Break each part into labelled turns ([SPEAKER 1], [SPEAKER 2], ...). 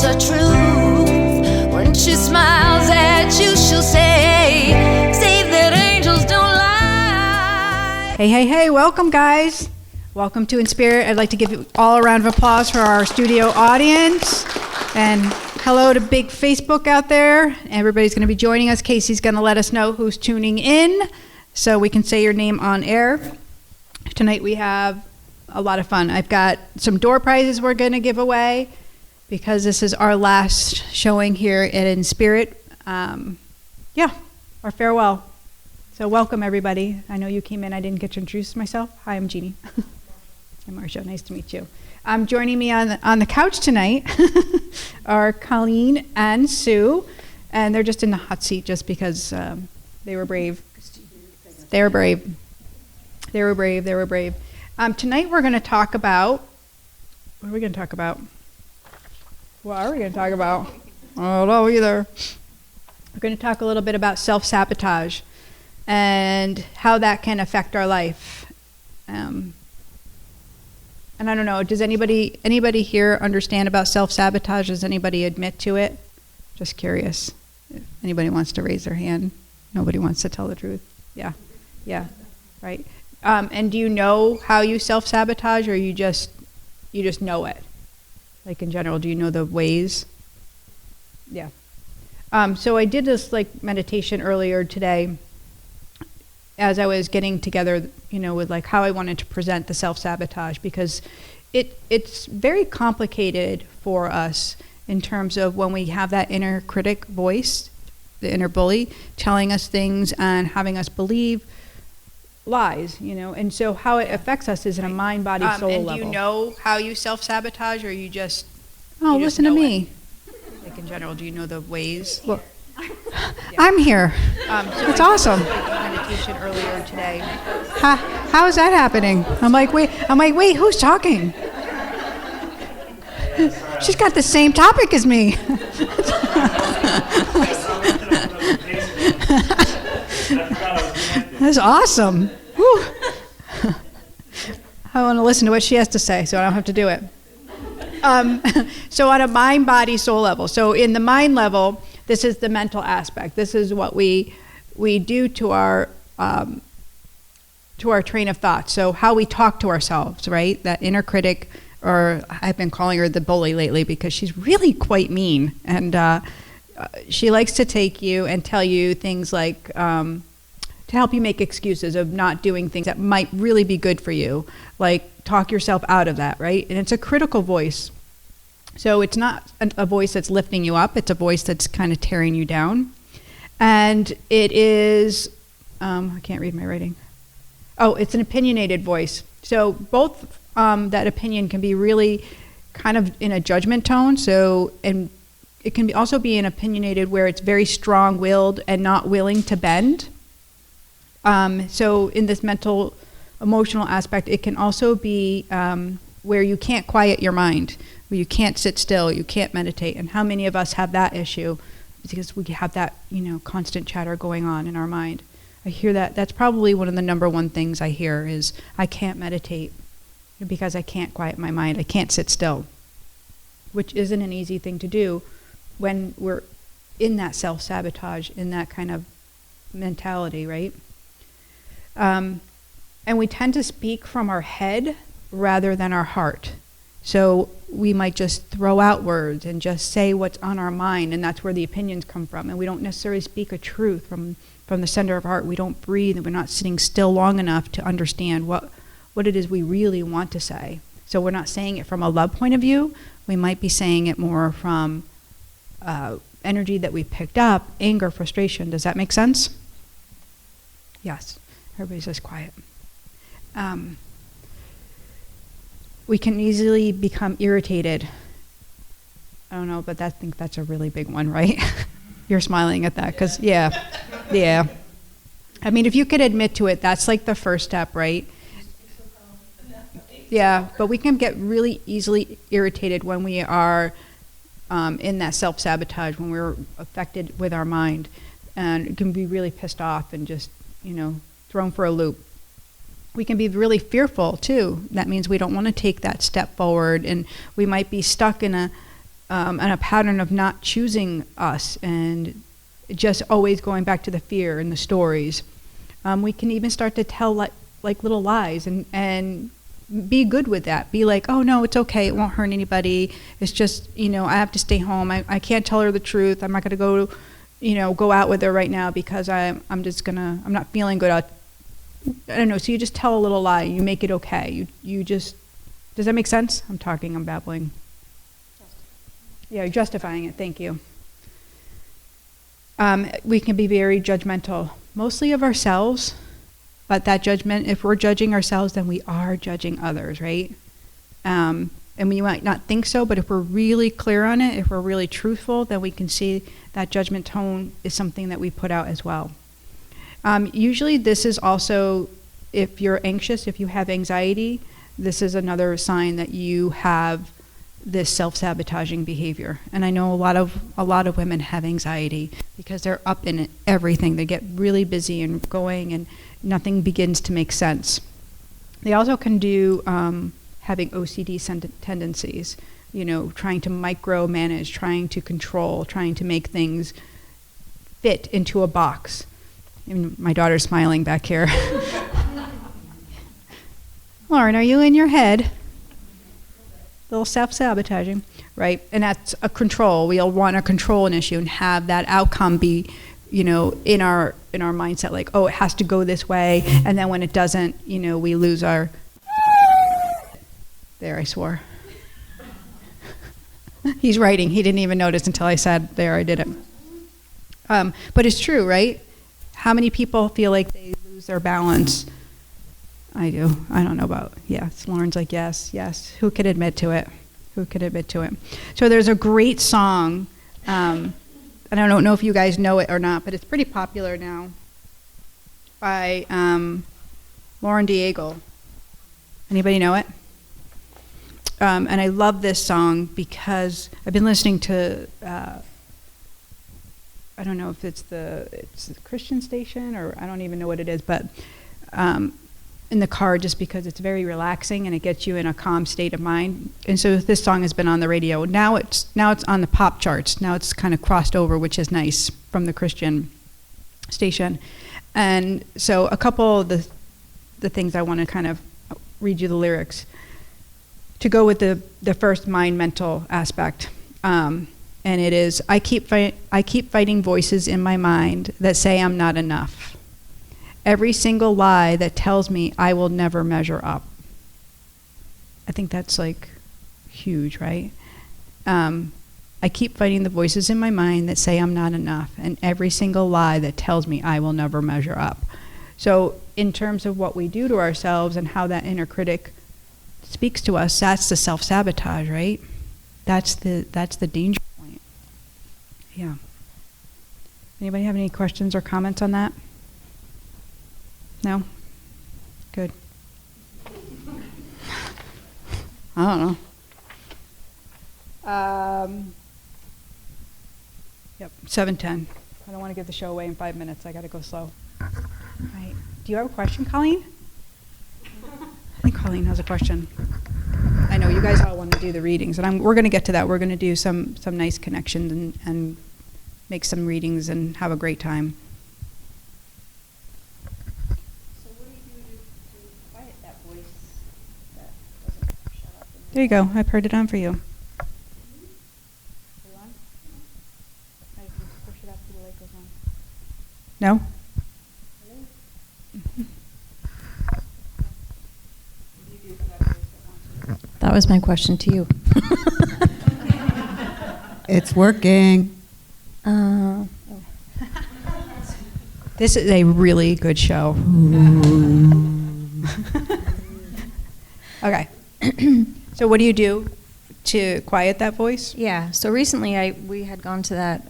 [SPEAKER 1] the truth. When she smiles at you, she'll say that angels don't lie.
[SPEAKER 2] Hey, welcome guys. Welcome to In Spirit. I'd like to give you all a round of applause for our studio audience. And hello to big Facebook out there. Everybody's going to be joining us. Casey's going to let us know who's tuning in so we can say your name on air. Tonight we have a lot of fun. I've got some door prizes we're going to give away because this is our last showing here at In Spirit. Our farewell. So welcome everybody. I know you came in. I didn't get to introduce myself. Hi, I'm Jeanne. I'm Marcia. Nice to meet you. Joining me on the couch tonight are Colleen and Sue, and they're just in the hot seat just because they were brave. They were brave. Tonight we're going to talk about, what are we going to talk about? What are we going to talk about? I don't know either. We're going to talk a little bit about self-sabotage and how that can affect our life. And I don't know, does anybody here understand about self-sabotage? Does anybody admit to it? Just curious. If anybody wants to raise their hand. Nobody wants to tell the truth. Yeah, right. And do you know how you self-sabotage, or you just know it? Like in general, do you know the ways? Yeah. So I did this like meditation earlier today as I was getting together, with like how I wanted to present the self-sabotage, because it's very complicated for us in terms of when we have that inner critic voice, the inner bully, telling us things and having us believe lies, and so how it affects us is in a mind, body, soul level. And do you know how you self-sabotage, or you just listen to me? Like in general, do you know the ways? Well, I'm here. It's awesome. Meditation earlier today. How is that happening? I'm like, wait, who's talking? She's got the same topic as me. That's awesome. Whew. I want to listen to what she has to say, so I don't have to do it. So on a mind, body, soul level. So in the mind level, this is the mental aspect. This is what we do to our train of thought. So how we talk to ourselves, right? That inner critic, or I've been calling her the bully lately because she's really quite mean, and she likes to take you and tell you things like to help you make excuses of not doing things that might really be good for you, like talk yourself out of that, right? And it's a critical voice. So it's not a voice that's lifting you up, it's a voice that's kind of tearing you down. And it is, I can't read my writing. Oh, it's an opinionated voice. So both that opinion can be really kind of in a judgment tone. So, and it can also be an opinionated where it's very strong-willed and not willing to bend. So in this mental, emotional aspect, it can also be where you can't quiet your mind, where you can't sit still, you can't meditate. And how many of us have that issue? Because we have that, constant chatter going on in our mind. I hear that. That's probably one of the number one things I hear is, I can't meditate because I can't quiet my mind. I can't sit still, which isn't an easy thing to do when we're in that self-sabotage, in that kind of mentality, right? And we tend to speak from our head rather than our heart. So we might just throw out words and just say what's on our mind, and that's where the opinions come from. And we don't necessarily speak a truth from the center of our heart. We don't breathe, and we're not sitting still long enough to understand what it is we really want to say. So we're not saying it from a love point of view. We might be saying it more from energy that we picked up, anger, frustration. Does that make sense? Yes. Everybody's just quiet. We can easily become irritated. I don't know, but I think that's a really big one, right? You're smiling at that, because yeah. I mean, if you could admit to it, that's like the first step, right? Yeah, but we can get really easily irritated when we are in that self-sabotage, when we're affected with our mind, and it can be really pissed off and just, thrown for a loop. We can be really fearful too. That means we don't want to take that step forward, and we might be stuck in and a pattern of not choosing us and just always going back to the fear and the stories. We can even start to tell like little lies and be good with that. Be like, oh no, it's okay, it won't hurt anybody. It's just, I have to stay home. I can't tell her the truth. I'm not gonna go out with her right now because I'm not feeling good. I don't know. So you just tell a little lie. You make it okay. You just, does that make sense? I'm babbling. Yeah, you're justifying it. Thank you. We can be very judgmental, mostly of ourselves, but that judgment, if we're judging ourselves, then we are judging others, right? And we might not think so, but if we're really clear on it, if we're really truthful, then we can see that judgment tone is something that we put out as well. Usually this is also, if you're anxious, if you have anxiety, this is another sign that you have this self-sabotaging behavior. And I know a lot of women have anxiety because they're up in everything. They get really busy and going and nothing begins to make sense. They also can do having OCD tendencies, trying to micromanage, trying to control, trying to make things fit into a box. And my daughter's smiling back here. Lauren, are you in your head? A little self-sabotaging, right? And that's a control. We'll want to control an issue and have that outcome be, in our mindset, like, oh, it has to go this way. And then when it doesn't, we lose our... There, I swore. He's writing. He didn't even notice until I said, there, I did it. But it's true, right? How many people feel like they lose their balance? I do. I don't know about, yes. Lauren's like, yes. Who could admit to it? So there's a great song, and I don't know if you guys know it or not, but it's pretty popular now, by Lauren Daigle. Anybody know it? And I love this song because I've been listening to, I don't know if it's the Christian station or I don't even know what it is, but in the car just because it's very relaxing and it gets you in a calm state of mind. And so this song has been on the radio. Now it's on the pop charts. Now it's kind of crossed over, which is nice, from the Christian station. And so a couple of the things I want to kind of read you the lyrics to go with the first mind mental aspect. And it is, I keep fighting voices in my mind that say I'm not enough. Every single lie that tells me I will never measure up. I think that's like huge, right? I keep fighting the voices in my mind that say I'm not enough, and every single lie that tells me I will never measure up. So in terms of what we do to ourselves and how that inner critic speaks to us, that's the self-sabotage, right? That's the danger point. Yeah. Anybody have any questions or comments on that? No? Good. I don't know. Yep, 7:10. I don't want to give the show away in 5 minutes. I got to go slow. Right. Do you have a question, Colleen? I think Colleen has a question. I know you guys all want to do the readings, and we're going to get to that. We're going to do some nice connections and make some readings and have a great time. So what do you do to quiet that voice that doesn't shut up? There you go. I've heard it on for you. No?
[SPEAKER 3] That was my question to you.
[SPEAKER 4] It's working.
[SPEAKER 2] This is a really good show. Okay. So what do you do to quiet that voice?
[SPEAKER 3] Yeah. So recently, we had gone to that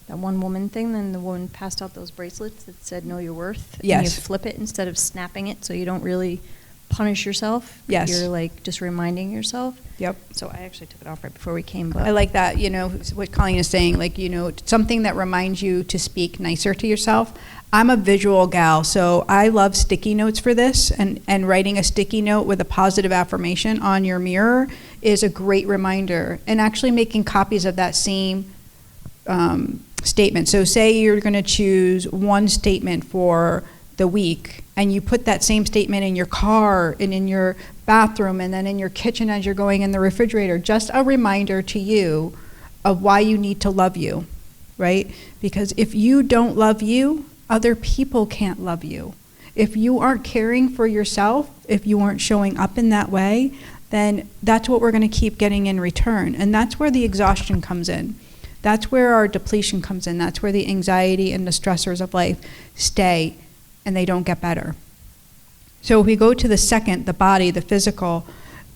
[SPEAKER 3] one woman thing, and the woman passed out those bracelets that said "Know Your Worth."
[SPEAKER 2] Yes.
[SPEAKER 3] And you flip it instead of snapping it, so you don't really punish yourself.
[SPEAKER 2] Yes.
[SPEAKER 3] You're like just reminding yourself.
[SPEAKER 2] Yep.
[SPEAKER 3] So I actually took it off right before we came. But
[SPEAKER 2] I like that, what Colleen is saying, something that reminds you to speak nicer to yourself. I'm a visual gal, so I love sticky notes for this, and writing a sticky note with a positive affirmation on your mirror is a great reminder, and actually making copies of that same statement. So say you're going to choose one statement for the week, and you put that same statement in your car and in your bathroom and then in your kitchen as you're going in the refrigerator. Just a reminder to you of why you need to love you, right? Because if you don't love you, other people can't love you. If you aren't caring for yourself, if you aren't showing up in that way, then that's what we're going to keep getting in return. And that's where the exhaustion comes in. That's where our depletion comes in. That's where the anxiety and the stressors of life stay and they don't get better. So if we go to the second, the body, the physical,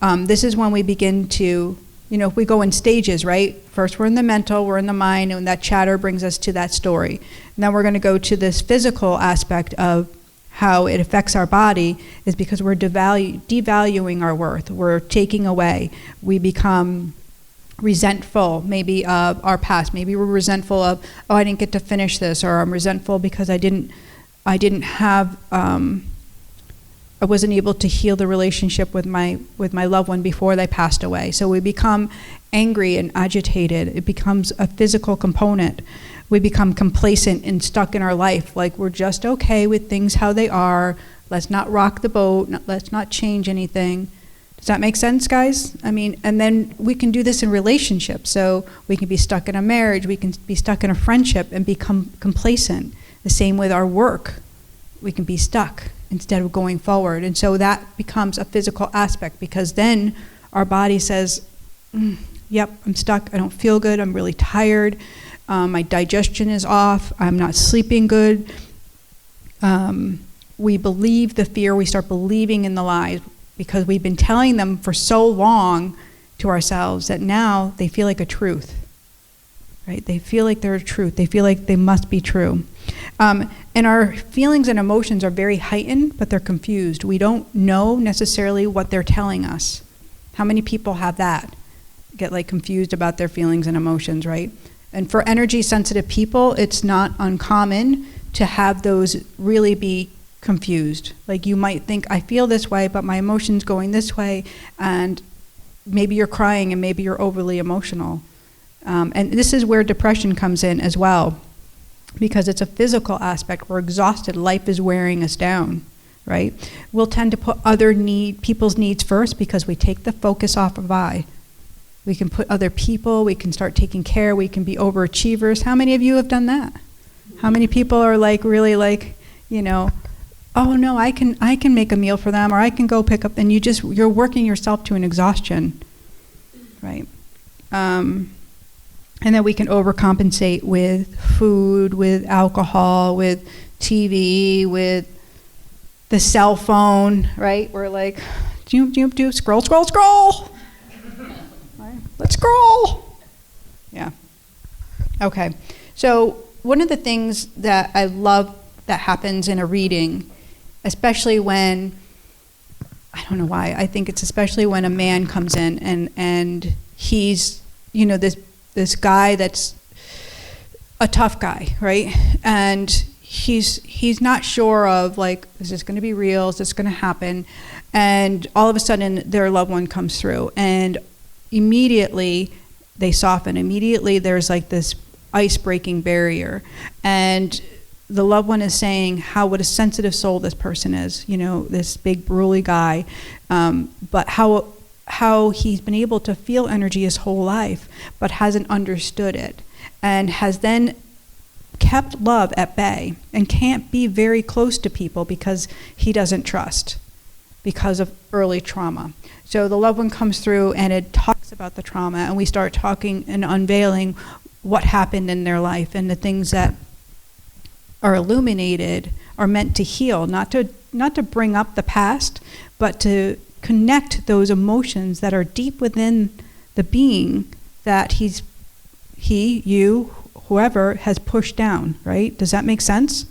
[SPEAKER 2] this is when we begin to, if we go in stages, right? First we're in the mental, we're in the mind, and that chatter brings us to that story. And then we're going to go to this physical aspect of how it affects our body is because we're devaluing our worth. We're taking away. We become resentful maybe of our past. Maybe we're resentful of, I didn't get to finish this, or I'm resentful because I wasn't able to heal the relationship with my loved one before they passed away. So we become angry and agitated. It becomes a physical component. We become complacent and stuck in our life, like we're just okay with things how they are. Let's not rock the boat. Let's not change anything. Does that make sense, guys? And then we can do this in relationships. So we can be stuck in a marriage. We can be stuck in a friendship and become complacent. The same with our work. We can be stuck instead of going forward. And so that becomes a physical aspect, because then our body says, yep, I'm stuck. I don't feel good. I'm really tired. My digestion is off. I'm not sleeping good. We believe the fear. We start believing in the lies because we've been telling them for so long to ourselves that now they feel like a truth, right? They feel like they're a truth. They feel like they must be true. And our feelings and emotions are very heightened, but they're confused. We don't know necessarily what they're telling us. How many people have that? Get confused about their feelings and emotions, right? And for energy sensitive people, it's not uncommon to have those really be confused. You might think, I feel this way, but my emotion's going this way, and maybe you're crying and maybe you're overly emotional. And this is where depression comes in as well, because it's a physical aspect. We're exhausted. Life is wearing us down, right? We'll tend to put other people's needs first because we take the focus off of I. We can put other people, we can start taking care, we can be overachievers. How many of you have done that? How many people are really oh no, I can make a meal for them, or I can go pick up, and you're working yourself to an exhaustion, right? And then we can overcompensate with food, with alcohol, with TV, with the cell phone, right? We're do, scroll. Let's scroll. Yeah. Okay. So one of the things that I love that happens in a reading, especially when, I don't know why, I think it's especially when a man comes in and he's, this guy that's a tough guy, right? And he's not sure of is this going to be real? Is this going to happen? And all of a sudden their loved one comes through, and immediately they soften. Immediately there's this ice-breaking barrier, and the loved one is saying what a sensitive soul this person is, this big burly guy, but how he's been able to feel energy his whole life, but hasn't understood it, and has then kept love at bay and can't be very close to people because he doesn't trust, because of early trauma. So the loved one comes through and it talks about the trauma, and we start talking and unveiling what happened in their life, and the things that are illuminated are meant to heal, not to bring up the past, but to connect those emotions that are deep within the being that whoever has pushed down, right? Does that make sense?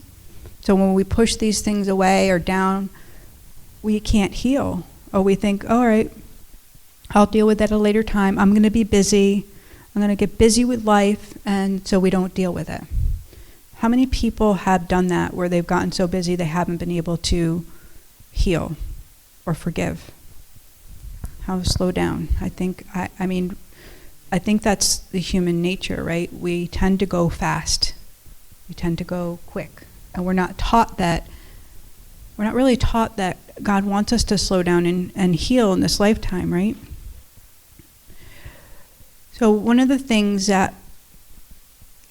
[SPEAKER 2] So when we push these things away or down, we can't heal. Or we think, all right, I'll deal with that at a later time. I'm going to be busy. I'm going to get busy with life, and so we don't deal with it. How many people have done that, where they've gotten so busy they haven't been able to heal or forgive? how to slow down. I think that's the human nature, right? We tend to go fast. We tend to go quick. And we're not really taught that God wants us to slow down and heal in this lifetime, right? So one of the things that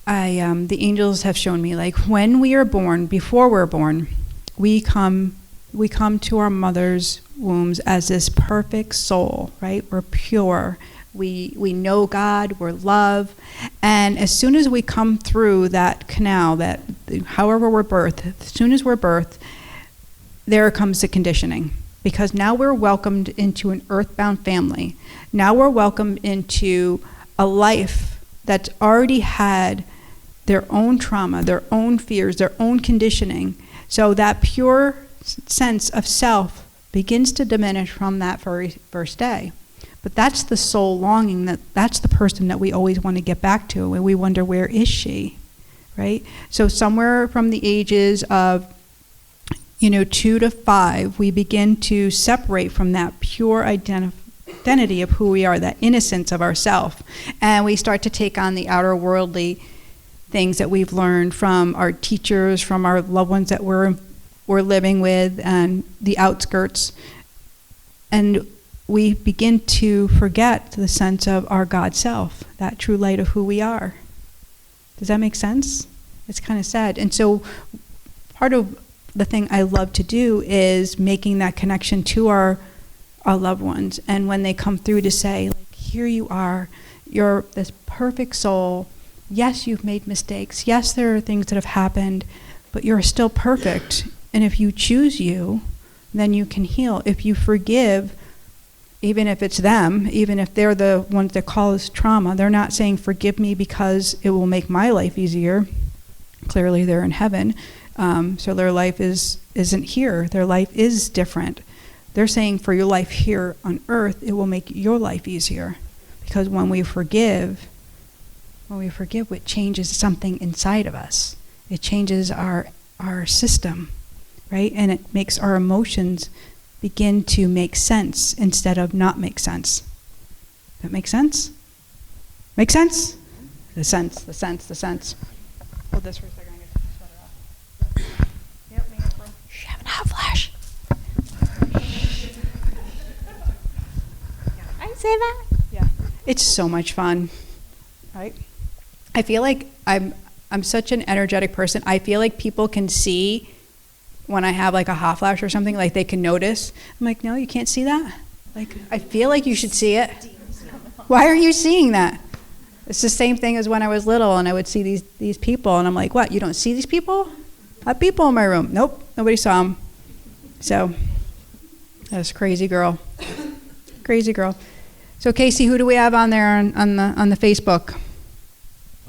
[SPEAKER 2] the angels have shown me, like when we are born, before we're born, we come to our mother's wombs as this perfect soul, right? We're pure. We know God, we're love. And as soon as we come through that canal, that however we're birthed, as soon as we're birthed, there comes the conditioning. Because now we're welcomed into an earthbound family. Now we're welcomed into a life that's already had their own trauma, their own fears, their own conditioning. So that pure sense of self begins to diminish from that very first day. But that's the soul longing, that's the person that we always want to get back to, and we wonder, where is she, right? So somewhere from the ages of 2 to 5, we begin to separate from that pure identity of who we are, that innocence of ourself, and we start to take on the outer worldly things that we've learned from our teachers, from our loved ones that we're living with, and the outskirts, and we begin to forget the sense of our God self, that true light of who we are. Does that make sense? It's kind of sad. And so part of the thing I love to do is making that connection to our loved ones. And when they come through to say, like, here you are, you're this perfect soul. Yes, you've made mistakes. Yes, there are things that have happened, but you're still perfect. And if you choose you, then you can heal. If you forgive, even if it's them, even if they're the ones that cause trauma, they're not saying forgive me because it will make my life easier. Clearly they're in heaven, so their life isn't here. Their life is different. They're saying for your life here on earth, it will make your life easier. Because when we forgive, it changes something inside of us. It changes our system, right? And it makes our emotions begin to make sense instead of not make sense. That make sense? Make sense? The sense. Hold this for a second. I get my sweater off. Yep, make it for. Shh, have a hot flash.
[SPEAKER 3] I say that?
[SPEAKER 2] Yeah. It's so much fun, right? I feel like I'm such an energetic person. I feel like people can see when I have like a hot flash or something, like they can notice. I'm like, no, you can't see that? Like, I feel like you should see it. Why are you seeing that? It's the same thing as when I was little and I would see these people and I'm like, what, you don't see these people? I have people in my room. Nope, nobody saw them. So, that's crazy girl. Crazy girl. So Casey, who do we have on there on the Facebook?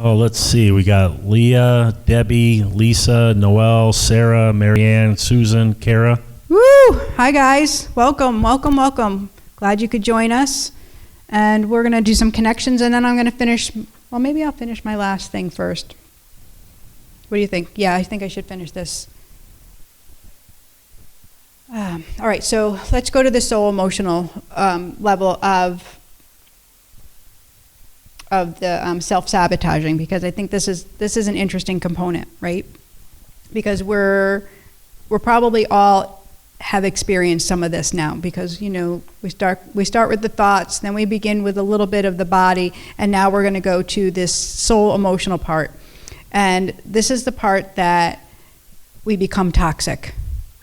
[SPEAKER 5] Oh, let's see. We got Leah, Debbie, Lisa, Noelle, Sarah, Marianne, Susan, Kara.
[SPEAKER 2] Woo! Hi, guys. Welcome. Glad you could join us. And we're going to do some connections, and then I'm going to finish. Well, maybe I'll finish my last thing first. What do you think? Yeah, I think I should finish this. All right, so let's go to the soul emotional level of the self-sabotaging, because I think this is an interesting component, right? Because we're probably all have experienced some of this now, because we start with the thoughts, then we begin with a little bit of the body, and now we're going to go to this soul emotional part. And this is the part that we become toxic,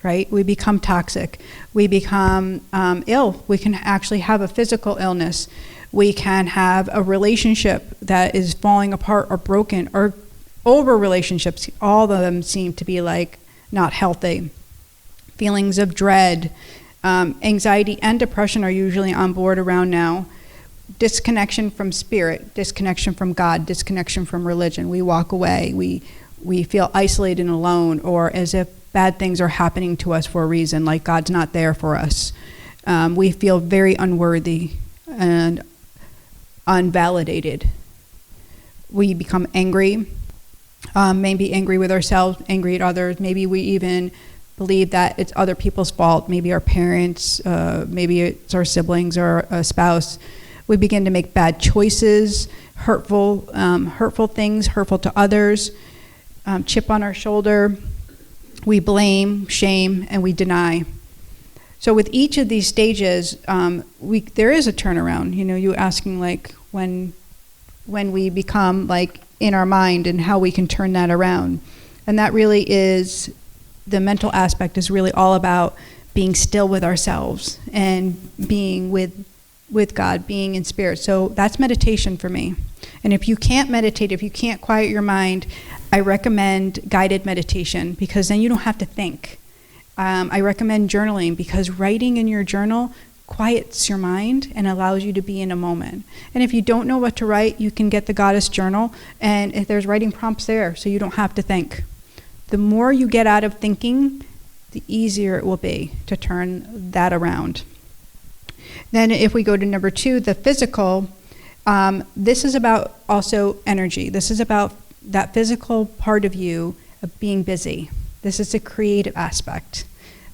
[SPEAKER 2] right? We become toxic. We become ill. We can actually have a physical illness. We can have a relationship that is falling apart or broken, or over relationships. All of them seem to be like not healthy. Feelings of dread, anxiety and depression are usually on board around now. Disconnection from spirit, disconnection from God, disconnection from religion. We walk away. We feel isolated and alone, or as if bad things are happening to us for a reason, like God's not there for us. We feel very unworthy and unvalidated. We become angry, maybe angry with ourselves, angry at others. Maybe we even believe that it's other people's fault, maybe our parents, maybe it's our siblings or a spouse, we begin to make bad choices, hurtful things, hurtful to others, chip on our shoulder. We blame, shame, and we deny. So with each of these stages, there is a turnaround. You asking like when we become like in our mind and how we can turn that around. And that really is, the mental aspect is really all about being still with ourselves and being with God, being in spirit. So that's meditation for me. And if you can't meditate, if you can't quiet your mind, I recommend guided meditation, because then you don't have to think. I recommend journaling, because writing in your journal quiets your mind and allows you to be in a moment. And if you don't know what to write, you can get the Goddess Journal, and if there's writing prompts there, so you don't have to think. The more you get out of thinking, the easier it will be to turn that around. Then if we go to number 2, the physical, this is about also energy. This is about that physical part of you of being busy. This is a creative aspect,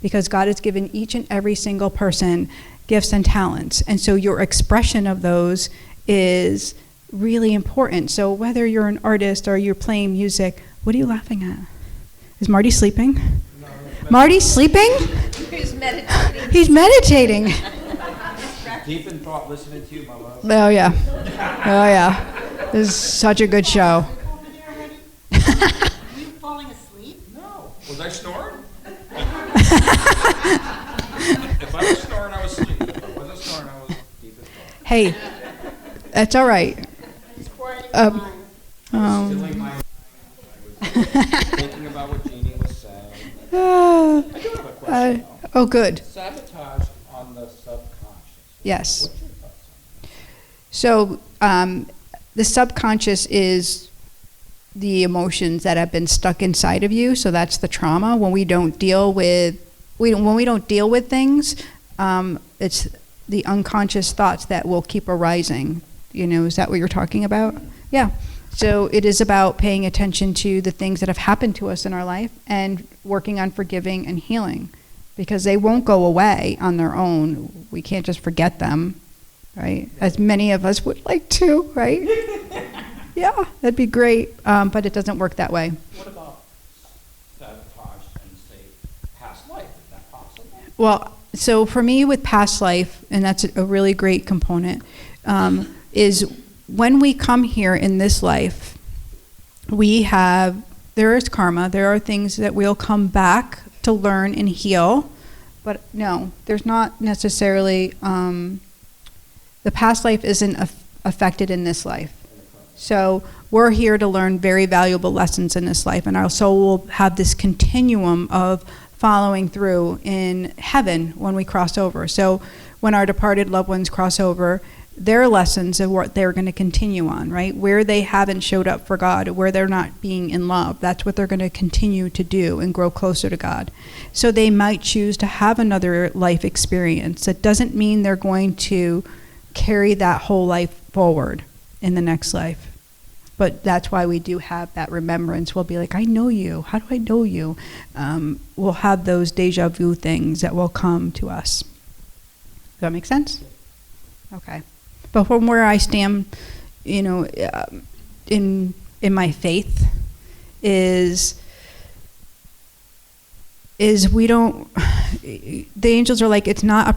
[SPEAKER 2] because God has given each and every single person gifts and talents. And so your expression of those is really important. So whether you're an artist or you're playing music, what are you laughing at? Is Marty sleeping? No, Marty's sleeping?
[SPEAKER 3] He's meditating.
[SPEAKER 2] He's meditating.
[SPEAKER 6] Deep in thought, listening to you, my love.
[SPEAKER 2] Oh, yeah. Oh, yeah. This is such a good show.
[SPEAKER 7] Are you falling asleep?
[SPEAKER 6] No. Was I snoring? If I was snoring, I was asleep. If I wasn't snoring, I was deep in thought.
[SPEAKER 2] Hey, that's all right.
[SPEAKER 7] It's quiet your mind.
[SPEAKER 6] Stilling my mind. I was thinking about what Jeanne was saying. I do have a question, though.
[SPEAKER 2] Oh, good.
[SPEAKER 6] Sabotage on the subconscious.
[SPEAKER 2] Yes.
[SPEAKER 6] What's your thoughts on that?
[SPEAKER 2] So the subconscious is the emotions that have been stuck inside of you. So that's the trauma. When we don't deal with things, it's the unconscious thoughts that will keep arising. Is that what you're talking about? Yeah. So it is about paying attention to the things that have happened to us in our life and working on forgiving and healing, because they won't go away on their own. We can't just forget them, right? As many of us would like to, right? Yeah, that'd be great, but it doesn't work that way.
[SPEAKER 6] What about sabotage and, say, past life? Is that possible?
[SPEAKER 2] Well, so for me with past life, and that's a really great component, is when we come here in this life, there is karma. There are things that we'll come back to learn and heal, but no, there's not necessarily, the past life isn't affected in this life. So we're here to learn very valuable lessons in this life, and our soul will have this continuum of following through in heaven when we cross over. So when our departed loved ones cross over, their lessons are what they're going to continue on, right? Where they haven't showed up for God, where they're not being in love, that's what they're going to continue to do and grow closer to God. So they might choose to have another life experience. That doesn't mean they're going to carry that whole life forward in the next life. But that's why we do have that remembrance. We'll be like, I know you. How do I know you? We'll have those deja vu things that will come to us. Does that make sense? Okay. But from where I stand, in my faith, is we don't. The angels are like, it's not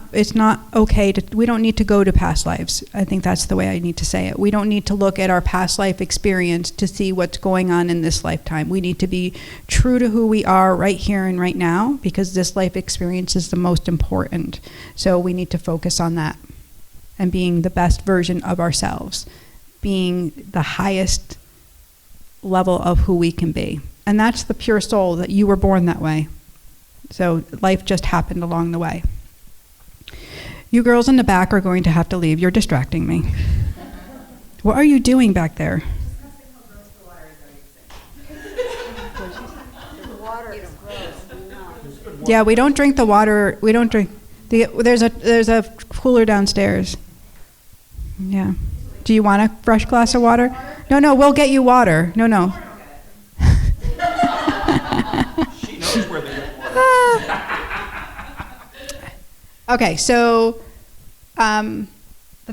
[SPEAKER 2] okay to. We don't need to go to past lives. I think that's the way I need to say it. We don't need to look at our past life experience to see what's going on in this lifetime. We need to be true to who we are right here and right now, because this life experience is the most important. So we need to focus on that and being the best version of ourselves, being the highest level of who we can be. And that's the pure soul, that you were born that way. So life just happened along the way. You girls in the back are going to have to leave. You're distracting me. What are you doing back there? Yeah, we don't drink the water. We don't drink. There's a cooler downstairs. Yeah. Do you want a fresh glass of water? No, we'll get you water. No.
[SPEAKER 6] She knows where they get water.
[SPEAKER 2] Okay, so the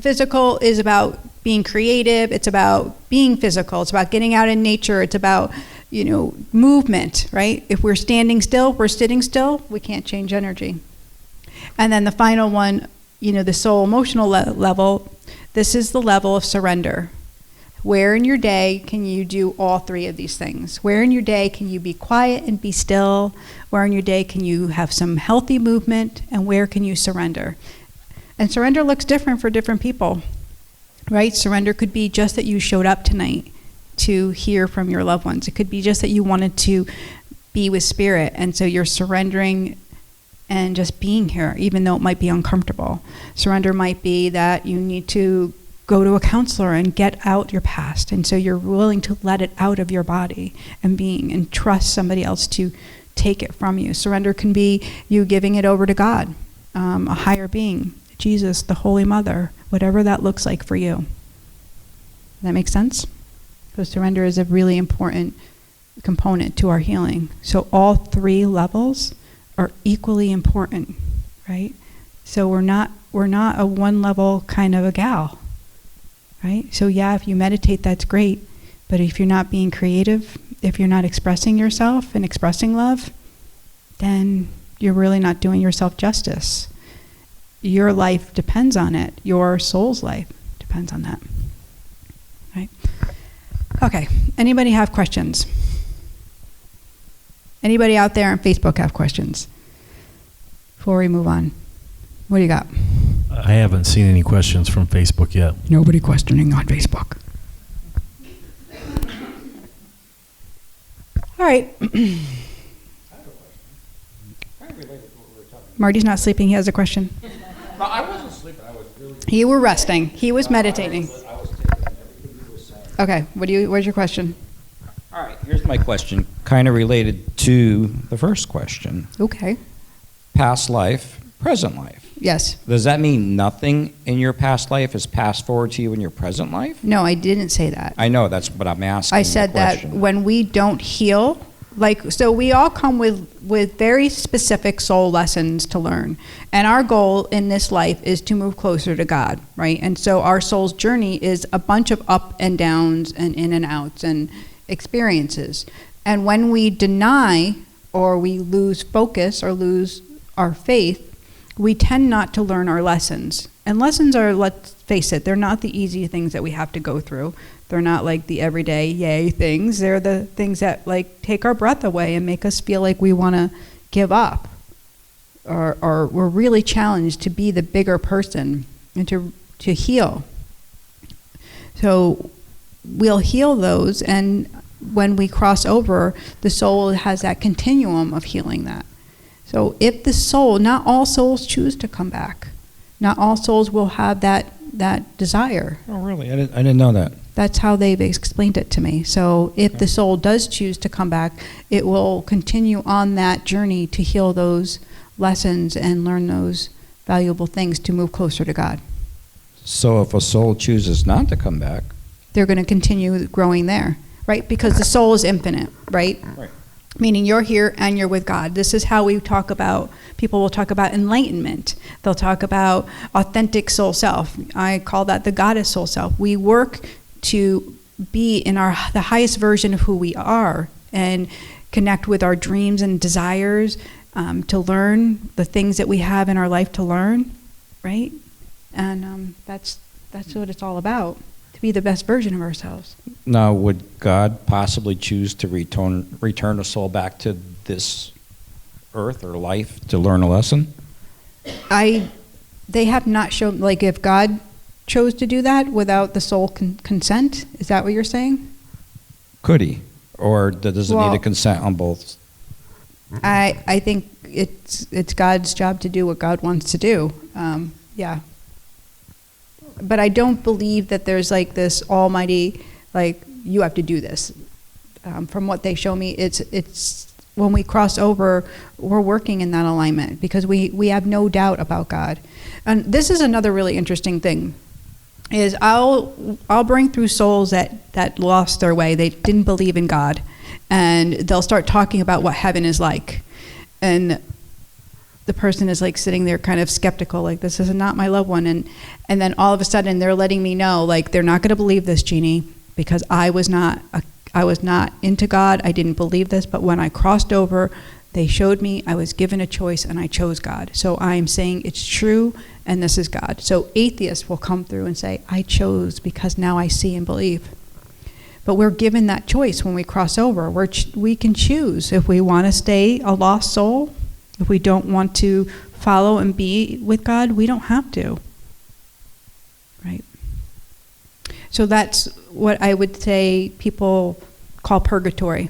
[SPEAKER 2] physical is about being creative. It's about being physical. It's about getting out in nature. It's about, movement, right? If we're standing still, we're sitting still, we can't change energy. And then the final one, the soul emotional level, this is the level of surrender. Where in your day can you do all three of these things? Where in your day can you be quiet and be still? Where in your day can you have some healthy movement? And where can you surrender? And surrender looks different for different people, right? Surrender could be just that you showed up tonight to hear from your loved ones. It could be just that you wanted to be with spirit, and so you're surrendering and just being here, even though it might be uncomfortable. Surrender might be that you need to go to a counselor and get out your past, and so you're willing to let it out of your body and being, and trust somebody else to take it from you. Surrender can be you giving it over to God, a higher being, Jesus, the Holy Mother, whatever that looks like for you. That makes sense? So surrender is a really important component to our healing. So all three levels are equally important, right? So we're not a one level kind of a gal, right? So yeah, if you meditate, that's great. But if you're not being creative, if you're not expressing yourself and expressing love, then you're really not doing yourself justice. Your life depends on it. Your soul's life depends on that, right? Okay, anybody have questions? Anybody out there on Facebook have questions? Before we move on, what do you got?
[SPEAKER 5] I haven't seen any questions from Facebook yet.
[SPEAKER 2] Nobody questioning on Facebook. All right. Marty's not sleeping. He has a question.
[SPEAKER 6] No, I wasn't sleeping. I was really.
[SPEAKER 2] You were resting. He was meditating.
[SPEAKER 6] I was taking everything you were saying.
[SPEAKER 2] Okay. What's your question?
[SPEAKER 6] All right, here's my question, kind of related to the first question.
[SPEAKER 2] Okay.
[SPEAKER 6] Past life, present life.
[SPEAKER 2] Yes.
[SPEAKER 6] Does that mean nothing in your past life is passed forward to you in your present life?
[SPEAKER 2] No, I didn't say that.
[SPEAKER 6] I know, that's what I'm asking.
[SPEAKER 2] I said that when we don't heal, so we all come with very specific soul lessons to learn. And our goal in this life is to move closer to God, right? And so our soul's journey is a bunch of up and downs and in and outs and experiences. And when we deny or we lose focus or lose our faith, we tend not to learn our lessons. And lessons are, let's face it, they're not the easy things that we have to go through. They're not like the everyday yay things. They're the things that like take our breath away and make us feel like we want to give up. Or we're really challenged to be the bigger person and to heal. So we'll heal those, and when we cross over, the soul has that continuum of healing that. So if the soul, not all souls choose to come back. Not all souls will have that desire.
[SPEAKER 6] Oh, really? I didn't know that.
[SPEAKER 2] That's how they've explained it to me. So if the soul does choose to come back, it will continue on that journey to heal those lessons and learn those valuable things to move closer to God.
[SPEAKER 6] So if a soul chooses not to come back,
[SPEAKER 2] they're going to continue growing there, right? Because the soul is infinite, right?
[SPEAKER 6] Right.
[SPEAKER 2] Meaning you're here and you're with God. This is how we talk about, people will talk about enlightenment. They'll talk about authentic soul self. I call that the goddess soul self. We work to be in the highest version of who we are and connect with our dreams and desires, to learn the things that we have in our life to learn, right? And that's what it's all about. Be the best version of ourselves.
[SPEAKER 6] now would God possibly choose to return a soul back to this earth or life to learn a lesson?
[SPEAKER 2] They have not shown, like if God chose to do that without the soul consent, is that what you're saying?
[SPEAKER 6] Could he? Or does it need a consent on both?
[SPEAKER 2] I think it's God's job to do what God wants to do. Yeah. But I don't believe that there's like this almighty, like, you have to do this. From what they show me, it's when we cross over, we're working in that alignment because we have no doubt about God. And this is another really interesting thing, is I'll bring through souls that lost their way. They didn't believe in God, and they'll start talking about what heaven is like. and the person is like sitting there kind of skeptical, like this is not my loved one, and then all of a sudden they're letting me know, like, they're not going to believe this, Jeannie, because I was not into God. I didn't believe this, but when I crossed over, they showed me I was given a choice and I chose God. So I am saying it's true and this is God. So atheists will come through and say, I chose because now I see and believe. But we're given that choice when we cross over. We can choose if we want to stay a lost soul. If we don't want to follow and be with God, we don't have to. Right? So that's what I would say people call purgatory.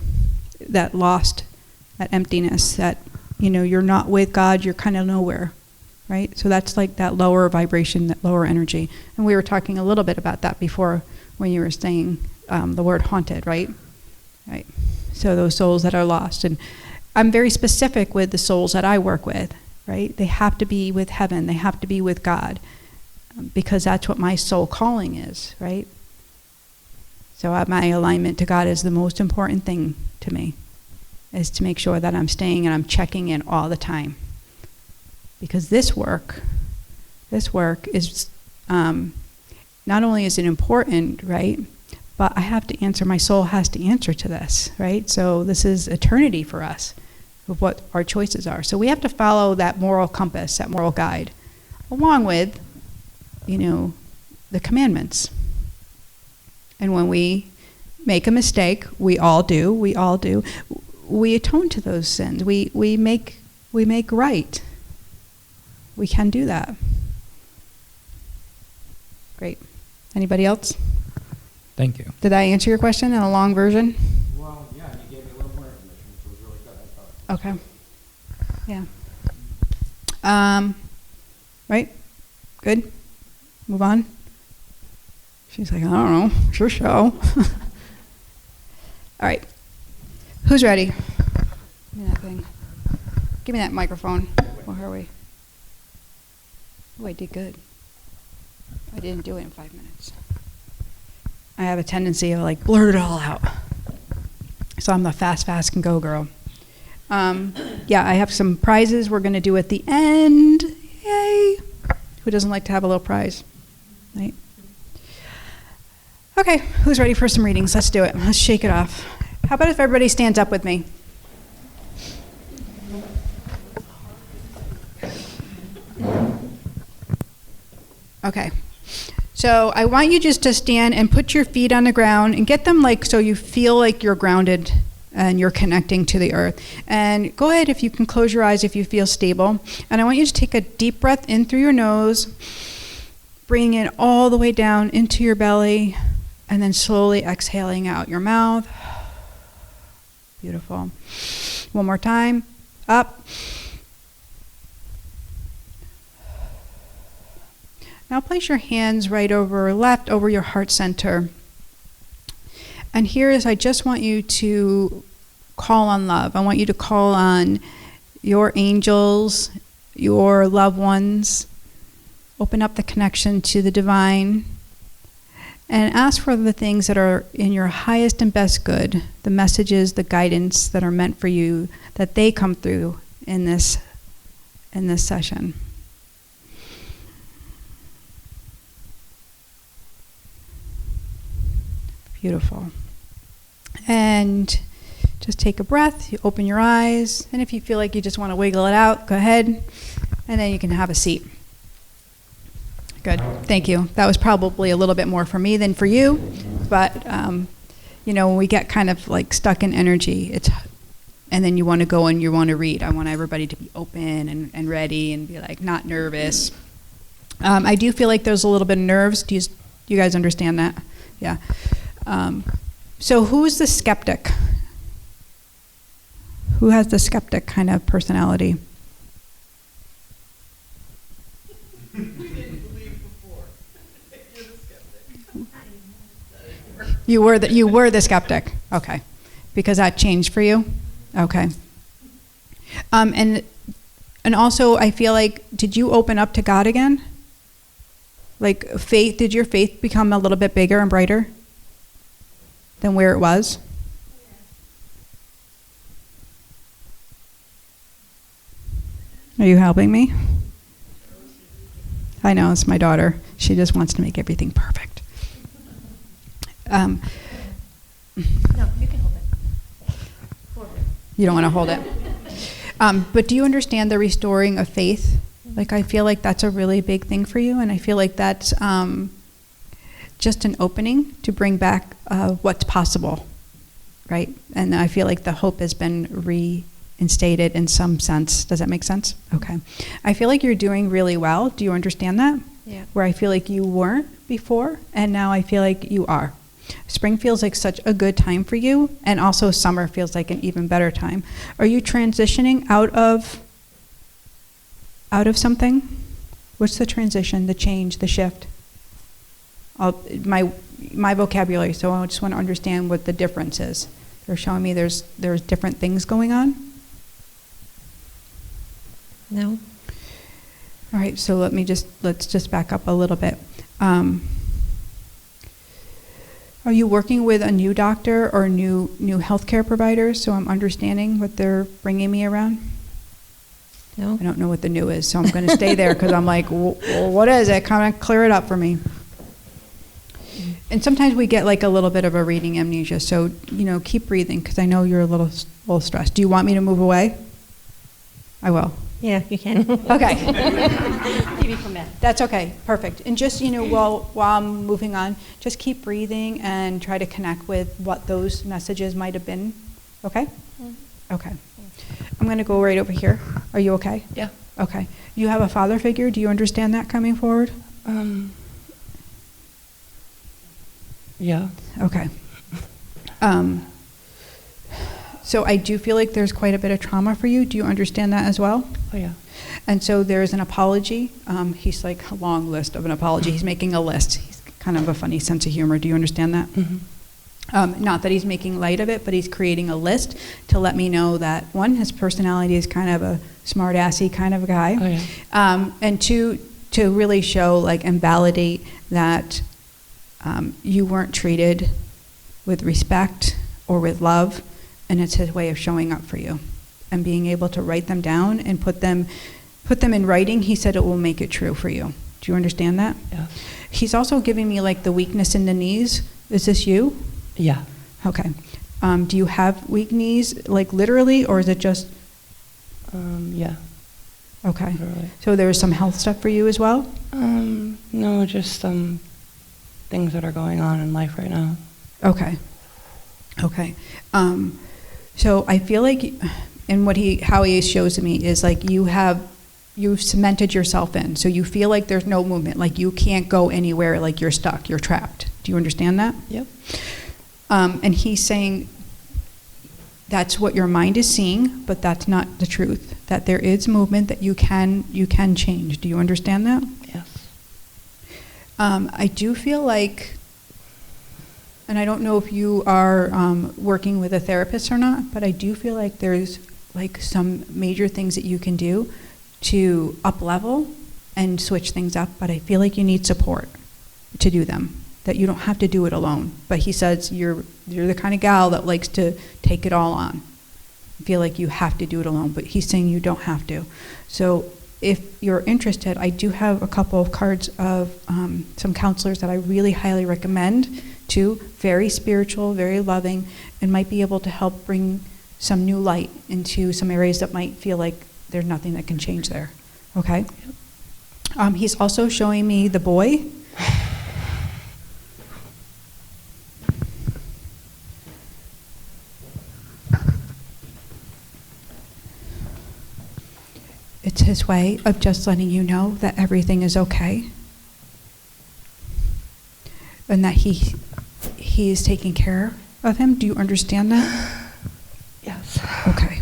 [SPEAKER 2] That lost, that emptiness, that, you're not with God, you're kind of nowhere. Right? So that's like that lower vibration, that lower energy. And we were talking a little bit about that before when you were saying the word haunted, right? Right. So those souls that are lost. And I'm very specific with the souls that I work with, right? They have to be with heaven. They have to be with God, because that's what my soul calling is, right? So my alignment to God is the most important thing to me, is to make sure that I'm staying and I'm checking in all the time. Because this work is, not only is it important, right? But I have to answer, my soul has to answer to this, right? So this is eternity for us, of what our choices are. So we have to follow that moral compass, that moral guide, along with, the commandments. And when we make a mistake, we all do, we atone to those sins. We make right. We can do that. Great. Anybody else?
[SPEAKER 6] Thank you.
[SPEAKER 2] Did I answer your question in a long version?
[SPEAKER 6] Well, yeah, you gave me a little more information, which was really good, I thought.
[SPEAKER 2] Okay. Yeah. Right? Good? Move on? She's like, I don't know. Sure show. All right. Who's ready? Give me that thing. Give me that microphone. Where are we? Oh, I did good. I didn't do it in 5 minutes. I have a tendency of like blurt it all out. So I'm the fast can go girl. Yeah, I have some prizes we're going to do at the end. Yay! Who doesn't like to have a little prize? Right? Okay, who's ready for some readings? Let's do it. Let's shake it off. How about if everybody stands up with me? Okay. So I want you just to stand and put your feet on the ground and get them like so you feel like you're grounded and you're connecting to the earth. And go ahead if you can close your eyes if you feel stable. And I want you to take a deep breath in through your nose, bringing it all the way down into your belly, and then slowly exhaling out your mouth. Beautiful. One more time. Up. Now place your hands right over left over your heart center. And here is, I just want you to call on love. I want you to call on your angels, your loved ones. Open up the connection to the divine. And ask for the things that are in your highest and best good, the messages, the guidance that are meant for you, that they come through in this session. Beautiful. And just take a breath, you open your eyes, and if you feel like you just want to wiggle it out, go ahead, and then you can have a seat. Good, thank you. That was probably a little bit more for me than for you, but when we get kind of like stuck in energy, and then you want to go and you want to read. I want everybody to be open and ready and be like not nervous. I do feel like there's a little bit of nerves. Do you guys understand that? Yeah. So who's the skeptic? Who has the skeptic kind of personality? You were the skeptic. Okay. Because that changed for you? Okay. And also I feel like, did you open up to God again? Like faith, did your faith become a little bit bigger and brighter than where it was? Are you helping me? I know, it's my daughter. She just wants to make everything perfect.
[SPEAKER 3] No, you can hold it.
[SPEAKER 2] You don't want to hold it. But do you understand the restoring of faith? Like, I feel like that's a really big thing for you, and I feel like that's just an opening to bring back what's possible, right? And I feel like the hope has been reinstated in some sense. Does that make sense? Okay. I feel like you're doing really well. Do you understand that?
[SPEAKER 3] Yeah.
[SPEAKER 2] Where I feel like you weren't before, and now I feel like you are. Spring feels like such a good time for you, and also summer feels like an even better time. Are you transitioning out of something? What's the transition, the change, the shift? My vocabulary, so I just want to understand what the difference is. They're showing me there's different things going on.
[SPEAKER 3] No.
[SPEAKER 2] All right, so let's just back up a little bit. Are you working with a new doctor or new healthcare providers? So I'm understanding what they're bringing me around.
[SPEAKER 3] No.
[SPEAKER 2] I don't know what the new is, so I'm going to stay there because I'm like, well, what is it? Kind of clear it up for me. And sometimes we get like a little bit of a reading amnesia, so keep breathing because I know you're a little stressed. Do you want me to move away? I will.
[SPEAKER 3] Yeah, you can.
[SPEAKER 2] Okay.
[SPEAKER 3] Give you permit.
[SPEAKER 2] That's okay. Perfect. And just while I'm moving on, just keep breathing and try to connect with what those messages might have been. Okay? Okay. I'm going to go right over here. Are you okay?
[SPEAKER 8] Yeah.
[SPEAKER 2] Okay. You have a father figure. Do you understand that coming forward?
[SPEAKER 8] Yeah.
[SPEAKER 2] Okay. So I do feel like there's quite a bit of trauma for you. Do you understand that as well?
[SPEAKER 8] Oh, yeah.
[SPEAKER 2] And so there's an apology. He's like a long list of an apology. He's making a list. He's kind of a funny sense of humor. Do you understand that?
[SPEAKER 8] Mm-hmm.
[SPEAKER 2] Not that he's making light of it, but he's creating a list to let me know that, one, his personality is kind of a smart-assy kind of a guy.
[SPEAKER 8] Oh, yeah.
[SPEAKER 2] And two, to really show and validate that you weren't treated with respect or with love, and it's his way of showing up for you and being able to write them down and put them in writing. He said it will make it true for you. Do you understand that?
[SPEAKER 8] Yeah.
[SPEAKER 2] He's also giving me the weakness in the knees. Is this you?
[SPEAKER 8] Yeah.
[SPEAKER 2] Okay. Do you have weak knees, literally, or is it just?
[SPEAKER 8] Yeah.
[SPEAKER 2] Okay.
[SPEAKER 8] Literally.
[SPEAKER 2] So there's some health stuff for you as well?
[SPEAKER 8] No, just some things that are going on in life right now.
[SPEAKER 2] Okay. Okay. So I feel like, and how he shows to me is you've cemented yourself in. So you feel like there's no movement, you can't go anywhere, you're stuck, you're trapped. Do you understand that?
[SPEAKER 8] Yep.
[SPEAKER 2] And he's saying that's what your mind is seeing, but that's not the truth. That there is movement that you can change. Do you understand that?
[SPEAKER 8] Yes.
[SPEAKER 2] I do feel like, and I don't know if you are working with a therapist or not, but I do feel like there's some major things that you can do to up level and switch things up, but I feel like you need support to do them, that you don't have to do it alone. But he says you're the kind of gal that likes to take it all on. I feel like you have to do it alone, but he's saying you don't have to. So if you're interested, I do have a couple of cards of some counselors that I really highly recommend too. Very spiritual, very loving, and might be able to help bring some new light into some areas that might feel like there's nothing that can change there. Okay? He's also showing me the boy. It's his way of just letting you know that everything is okay. And that he is taking care of him. Do you understand that?
[SPEAKER 8] Yes.
[SPEAKER 2] Okay.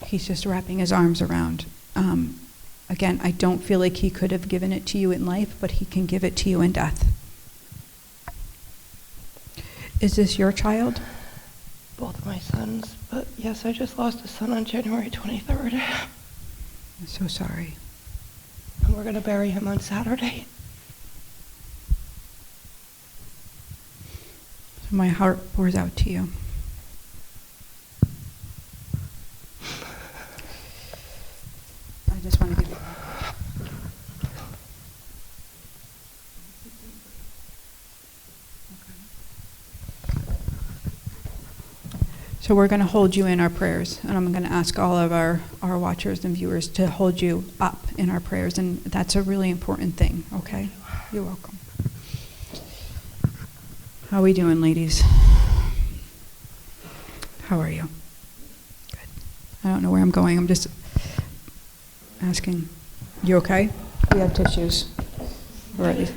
[SPEAKER 2] He's just wrapping his arms around. Again, I don't feel like he could have given it to you in life, but he can give it to you in death. Is this your child?
[SPEAKER 8] Both of my sons, but yes, I just lost a son on January 23rd.
[SPEAKER 2] I'm so sorry.
[SPEAKER 8] And we're going to bury him on Saturday.
[SPEAKER 2] So my heart pours out to you. So we're going to hold you in our prayers, and I'm going to ask all of our watchers and viewers to hold you up in our prayers, and that's a really important thing, okay? You're welcome. How are we doing, ladies? How are you? Good. I don't know where I'm going. I'm just asking. You okay? We have tissues. Alright.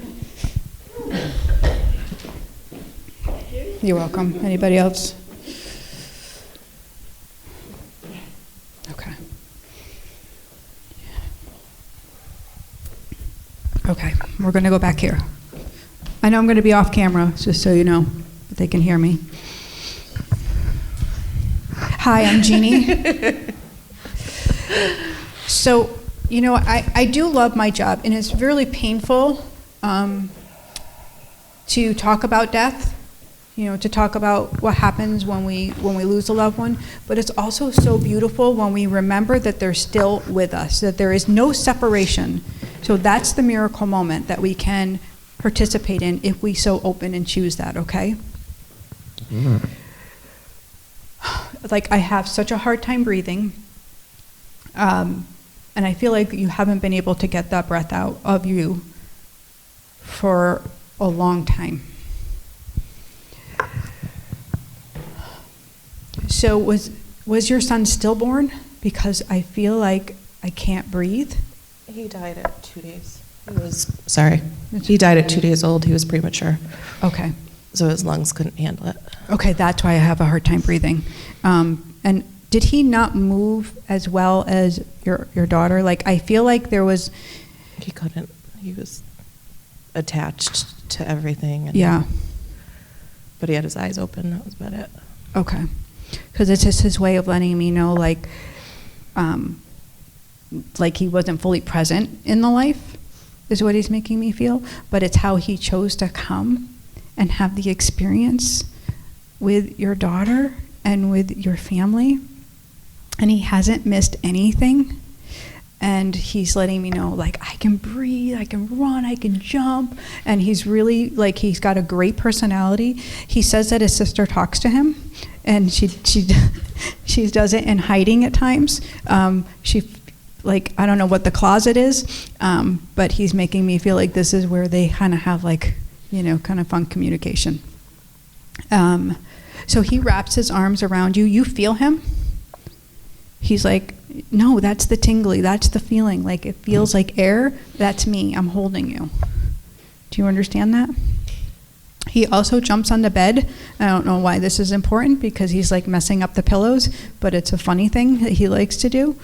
[SPEAKER 2] You're welcome. Anybody else? Okay. Okay, we're going to go back here. I know I'm going to be off camera, just so you know, but they can hear me. Hi, I'm Jeanne. So, you know, I do love my job, and it's really painful to talk about death, you know, to talk about what happens when we lose a loved one, but it's also so beautiful when we remember that they're still with us, that there is no separation. So that's the miracle moment that we can participate in if we so open and choose that, okay? Mm. Like, I have such a hard time breathing, and I feel like you haven't been able to get that breath out of you for a long time. So was your son stillborn? Because I feel like I can't breathe.
[SPEAKER 8] He died at 2 days. He died at 2 days old. He was premature.
[SPEAKER 2] Okay.
[SPEAKER 8] So his lungs couldn't handle it.
[SPEAKER 2] Okay, that's why I have a hard time breathing. And did he not move as well as your daughter? Like, I feel like there was...
[SPEAKER 8] He couldn't. He was attached to everything. And,
[SPEAKER 2] yeah.
[SPEAKER 8] But he had his eyes open. That was about it.
[SPEAKER 2] Okay. Because it's just his way of letting me know, like he wasn't fully present in the life, is what he's making me feel. But it's how he chose to come and have the experience with your daughter and with your family. And he hasn't missed anything. And he's letting me know, like, I can breathe, I can run, I can jump. And he's really, like, he's got a great personality. He says that his sister talks to him, and she does it in hiding at times. Like, I don't know what the closet is, but he's making me feel like this is where they kind of have, like, you know, kind of fun communication. So he wraps his arms around you. You feel him. He's like, no, that's the tingly, that's the feeling. Like, it feels like air. That's me. I'm holding you. Do you understand that? He also jumps on the bed. I don't know why this is important, because he's like messing up the pillows, but it's a funny thing that he likes to do.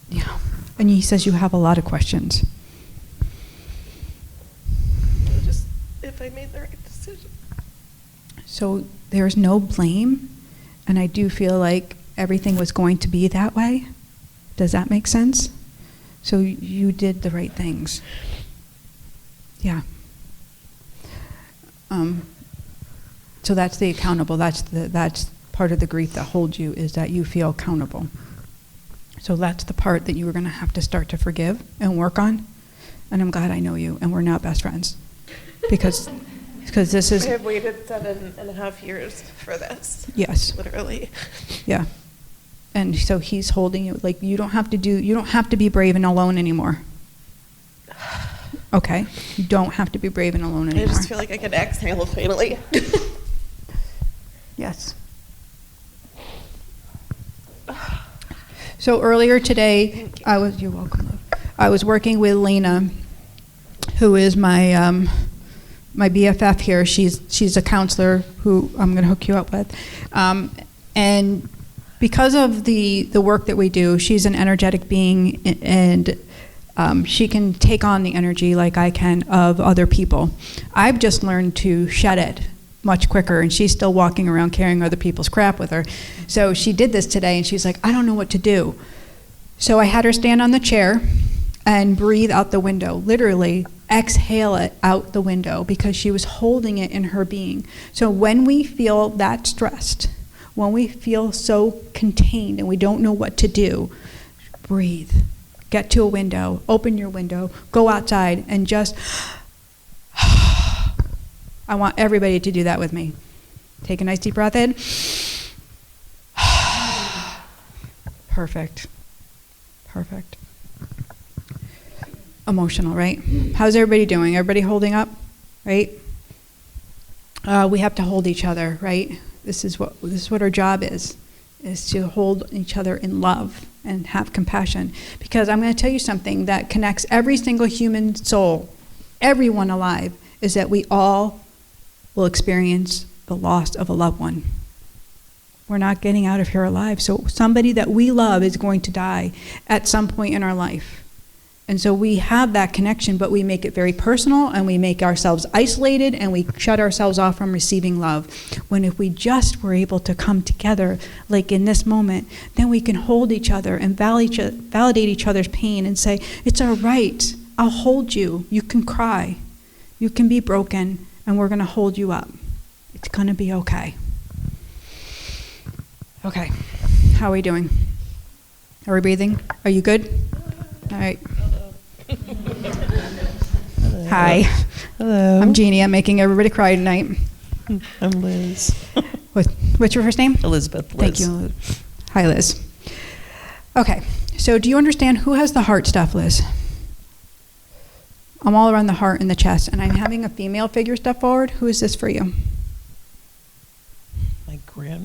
[SPEAKER 2] Yeah. And he says you have a lot of questions.
[SPEAKER 8] Just if I made the right decision.
[SPEAKER 2] So there's no blame, and I do feel like everything was going to be that way. Does that make sense? So you did the right things. Yeah. So that's the accountable. That's part of the grief that holds you, is that you feel accountable. So that's the part that you were going to have to start to forgive and work on. And I'm glad I know you, and we're not best friends, because this is...
[SPEAKER 8] I have waited 7.5 years for this.
[SPEAKER 2] Yes.
[SPEAKER 8] Literally.
[SPEAKER 2] Yeah. And so he's holding you. Like, you don't have to be brave and alone anymore. Okay? You don't have to be brave and alone anymore.
[SPEAKER 8] I just feel like I can exhale finally.
[SPEAKER 2] Yes. So earlier today, you're welcome, love. I was working with Lena, who is my BFF here. She's a counselor who I'm going to hook you up with. And because of the work that we do, she's an energetic being, and she can take on the energy like I can of other people. I've just learned to shed it much quicker, and she's still walking around carrying other people's crap with her. So she did this today, and she's like, I don't know what to do. So I had her stand on the chair and breathe out the window, literally exhale it out the window, because she was holding it in her being. So when we feel that stressed, when we feel so contained and we don't know what to do, breathe. Get to a window, open your window, go outside, and just I want everybody to do that with me. Take a nice deep breath in. Perfect. Perfect. Emotional, right? How's everybody doing? Everybody holding up, right? We have to hold each other, right? This is what our job is to hold each other in love and have compassion. Because I'm going to tell you something that connects every single human soul, everyone alive, is that we all will experience the loss of a loved one. We're not getting out of here alive. So somebody that we love is going to die at some point in our life. And so we have that connection, but we make it very personal, and we make ourselves isolated, and we shut ourselves off from receiving love. When if we just were able to come together, like in this moment, then we can hold each other and validate each other's pain and say, it's all right, I'll hold you. You can cry. You can be broken, and we're going to hold you up. It's going to be okay. Okay, how are we doing? Are we breathing? Are you good? All right. Hi.
[SPEAKER 8] Hello.
[SPEAKER 2] I'm Jeannie. I'm making everybody cry tonight.
[SPEAKER 8] I'm Liz.
[SPEAKER 2] What's your first name?
[SPEAKER 8] Elizabeth. Liz.
[SPEAKER 2] Thank you. Hi, Liz. Okay, so do you understand who has the heart stuff, Liz? I'm all around the heart and the chest, and I'm having a female figure step forward. Who is this for you?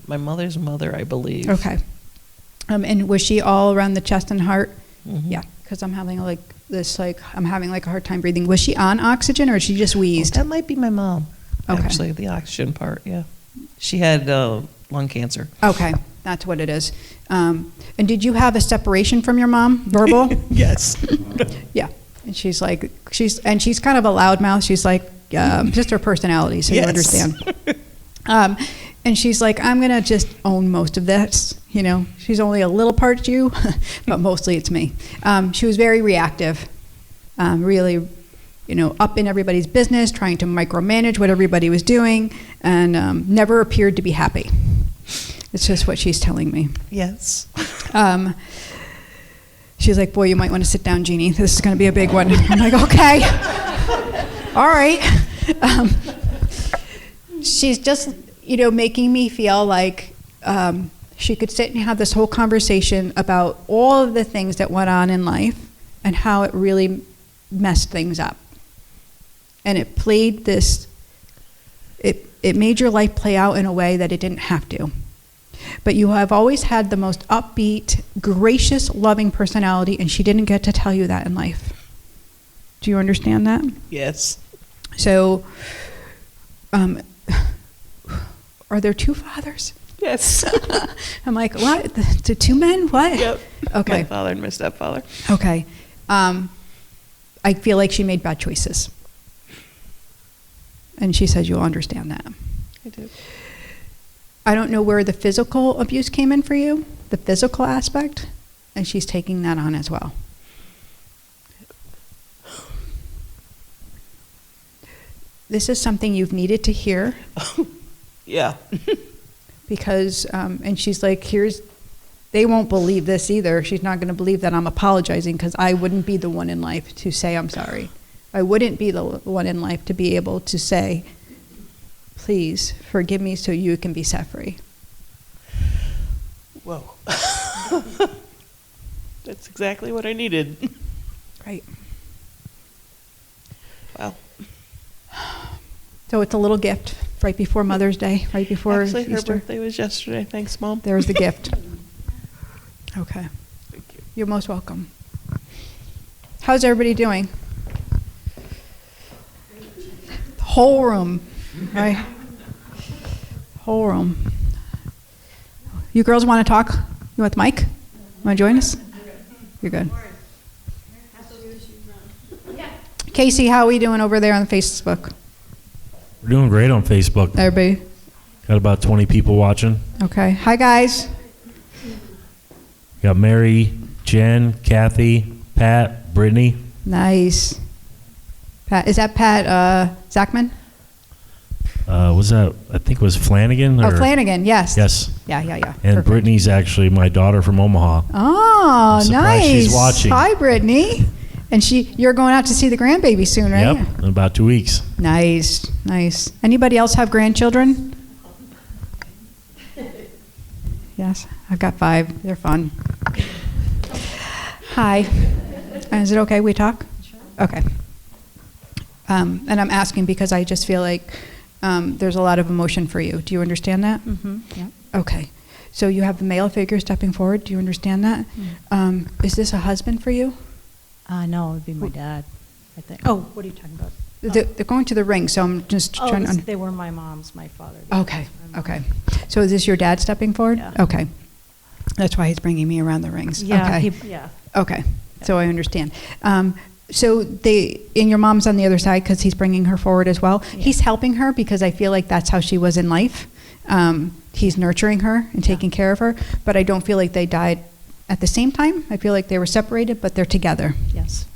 [SPEAKER 8] My mother's mother, I believe.
[SPEAKER 2] Okay. And was she all around the chest and heart?
[SPEAKER 8] Mm-hmm.
[SPEAKER 2] Yeah, because I'm having I'm having a hard time breathing. Was she on oxygen, or she just wheezed?
[SPEAKER 8] That might be my mom.
[SPEAKER 2] Okay.
[SPEAKER 8] Actually, the oxygen part, yeah. She had lung cancer.
[SPEAKER 2] Okay, that's what it is. And did you have a separation from your mom, verbal?
[SPEAKER 8] Yes.
[SPEAKER 2] Yeah. And she's kind of a loudmouth. She's like, just her personality, so
[SPEAKER 8] Yes.
[SPEAKER 2] you understand. And she's like, I'm going to just own most of this. You know, she's only a little part you, but mostly it's me. She was very reactive, really, up in everybody's business, trying to micromanage what everybody was doing, and never appeared to be happy. It's just what she's telling me.
[SPEAKER 8] Yes.
[SPEAKER 2] She's like, boy, you might want to sit down, Jeannie. This is going to be a big one. I'm like, okay. All right. She's just, making me feel like she could sit and have this whole conversation about all of the things that went on in life and how it really messed things up. And it played this, it made your life play out in a way that it didn't have to. But you have always had the most upbeat, gracious, loving personality, and she didn't get to tell you that in life. Do you understand that?
[SPEAKER 8] Yes.
[SPEAKER 2] So, are there two fathers?
[SPEAKER 8] Yes.
[SPEAKER 2] I'm like, what? The two men? What?
[SPEAKER 8] Yep.
[SPEAKER 2] Okay.
[SPEAKER 8] My father and my stepfather.
[SPEAKER 2] Okay. I feel like she made bad choices. And she says you'll understand that.
[SPEAKER 8] I do.
[SPEAKER 2] I don't know where the physical abuse came in for you, the physical aspect, and she's taking that on as well. This is something you've needed to hear.
[SPEAKER 8] Yeah.
[SPEAKER 2] Because, and she's like, they won't believe this either. She's not going to believe that I'm apologizing, because I wouldn't be the one in life to say I'm sorry. I wouldn't be the one in life to be able to say, please forgive me so you can be set free.
[SPEAKER 8] Whoa. That's exactly what I needed.
[SPEAKER 2] Right.
[SPEAKER 8] Wow.
[SPEAKER 2] So it's a little gift right before Mother's Day, right before
[SPEAKER 8] Actually, her
[SPEAKER 2] Easter.
[SPEAKER 8] birthday was yesterday. Thanks, Mom.
[SPEAKER 2] There's the gift. Okay.
[SPEAKER 8] Thank you.
[SPEAKER 2] You're most welcome. How's everybody doing? The whole room, right? Whole room. You girls want to talk? You want the mic? Want to join us? You're good. Casey, how are we doing over there on Facebook?
[SPEAKER 5] We're doing great on Facebook.
[SPEAKER 2] Everybody?
[SPEAKER 5] Got about 20 people watching.
[SPEAKER 2] Okay. Hi, guys.
[SPEAKER 5] Got Mary, Jen, Kathy, Pat, Brittany.
[SPEAKER 2] Nice. Pat, is that Pat Zachman?
[SPEAKER 5] Was that, I think it was Flanagan?
[SPEAKER 2] Oh, Flanagan, yes.
[SPEAKER 5] Yes.
[SPEAKER 2] Yeah.
[SPEAKER 5] And
[SPEAKER 2] Perfect.
[SPEAKER 5] Brittany's actually my daughter from Omaha.
[SPEAKER 2] Oh,
[SPEAKER 5] I'm surprised
[SPEAKER 2] nice.
[SPEAKER 5] she's watching.
[SPEAKER 2] Hi, Brittany. And you're going out to see the grandbaby soon, right?
[SPEAKER 5] Yep, in about 2 weeks.
[SPEAKER 2] Nice, nice. Anybody else have grandchildren? Yes, I've got 5. They're fun. Hi. Is it okay we talk? Sure. Okay. And I'm asking because I just feel like there's a lot of emotion for you. Do you understand that?
[SPEAKER 3] Mm-hmm. Yeah.
[SPEAKER 2] Okay. So you have the male figure stepping forward. Do you understand that? Is this a husband for you?
[SPEAKER 3] No, it would be my dad, I think. Oh, what are you talking about?
[SPEAKER 2] They're going to the ring, so I'm just trying to...
[SPEAKER 3] They were my mom's, my father.
[SPEAKER 2] Okay, okay. So is this your dad stepping forward?
[SPEAKER 3] Yeah.
[SPEAKER 2] Okay. That's why he's bringing me around the rings.
[SPEAKER 3] Yeah,
[SPEAKER 2] Okay.
[SPEAKER 3] yeah.
[SPEAKER 2] Okay, so I understand. So and your mom's on the other side because he's bringing her forward as well.
[SPEAKER 3] Yeah.
[SPEAKER 2] He's helping her because I feel like that's how she was in life. He's nurturing her and taking care of her, but I don't feel like they died at the same time. I feel like they were separated, but they're together.
[SPEAKER 3] Yes.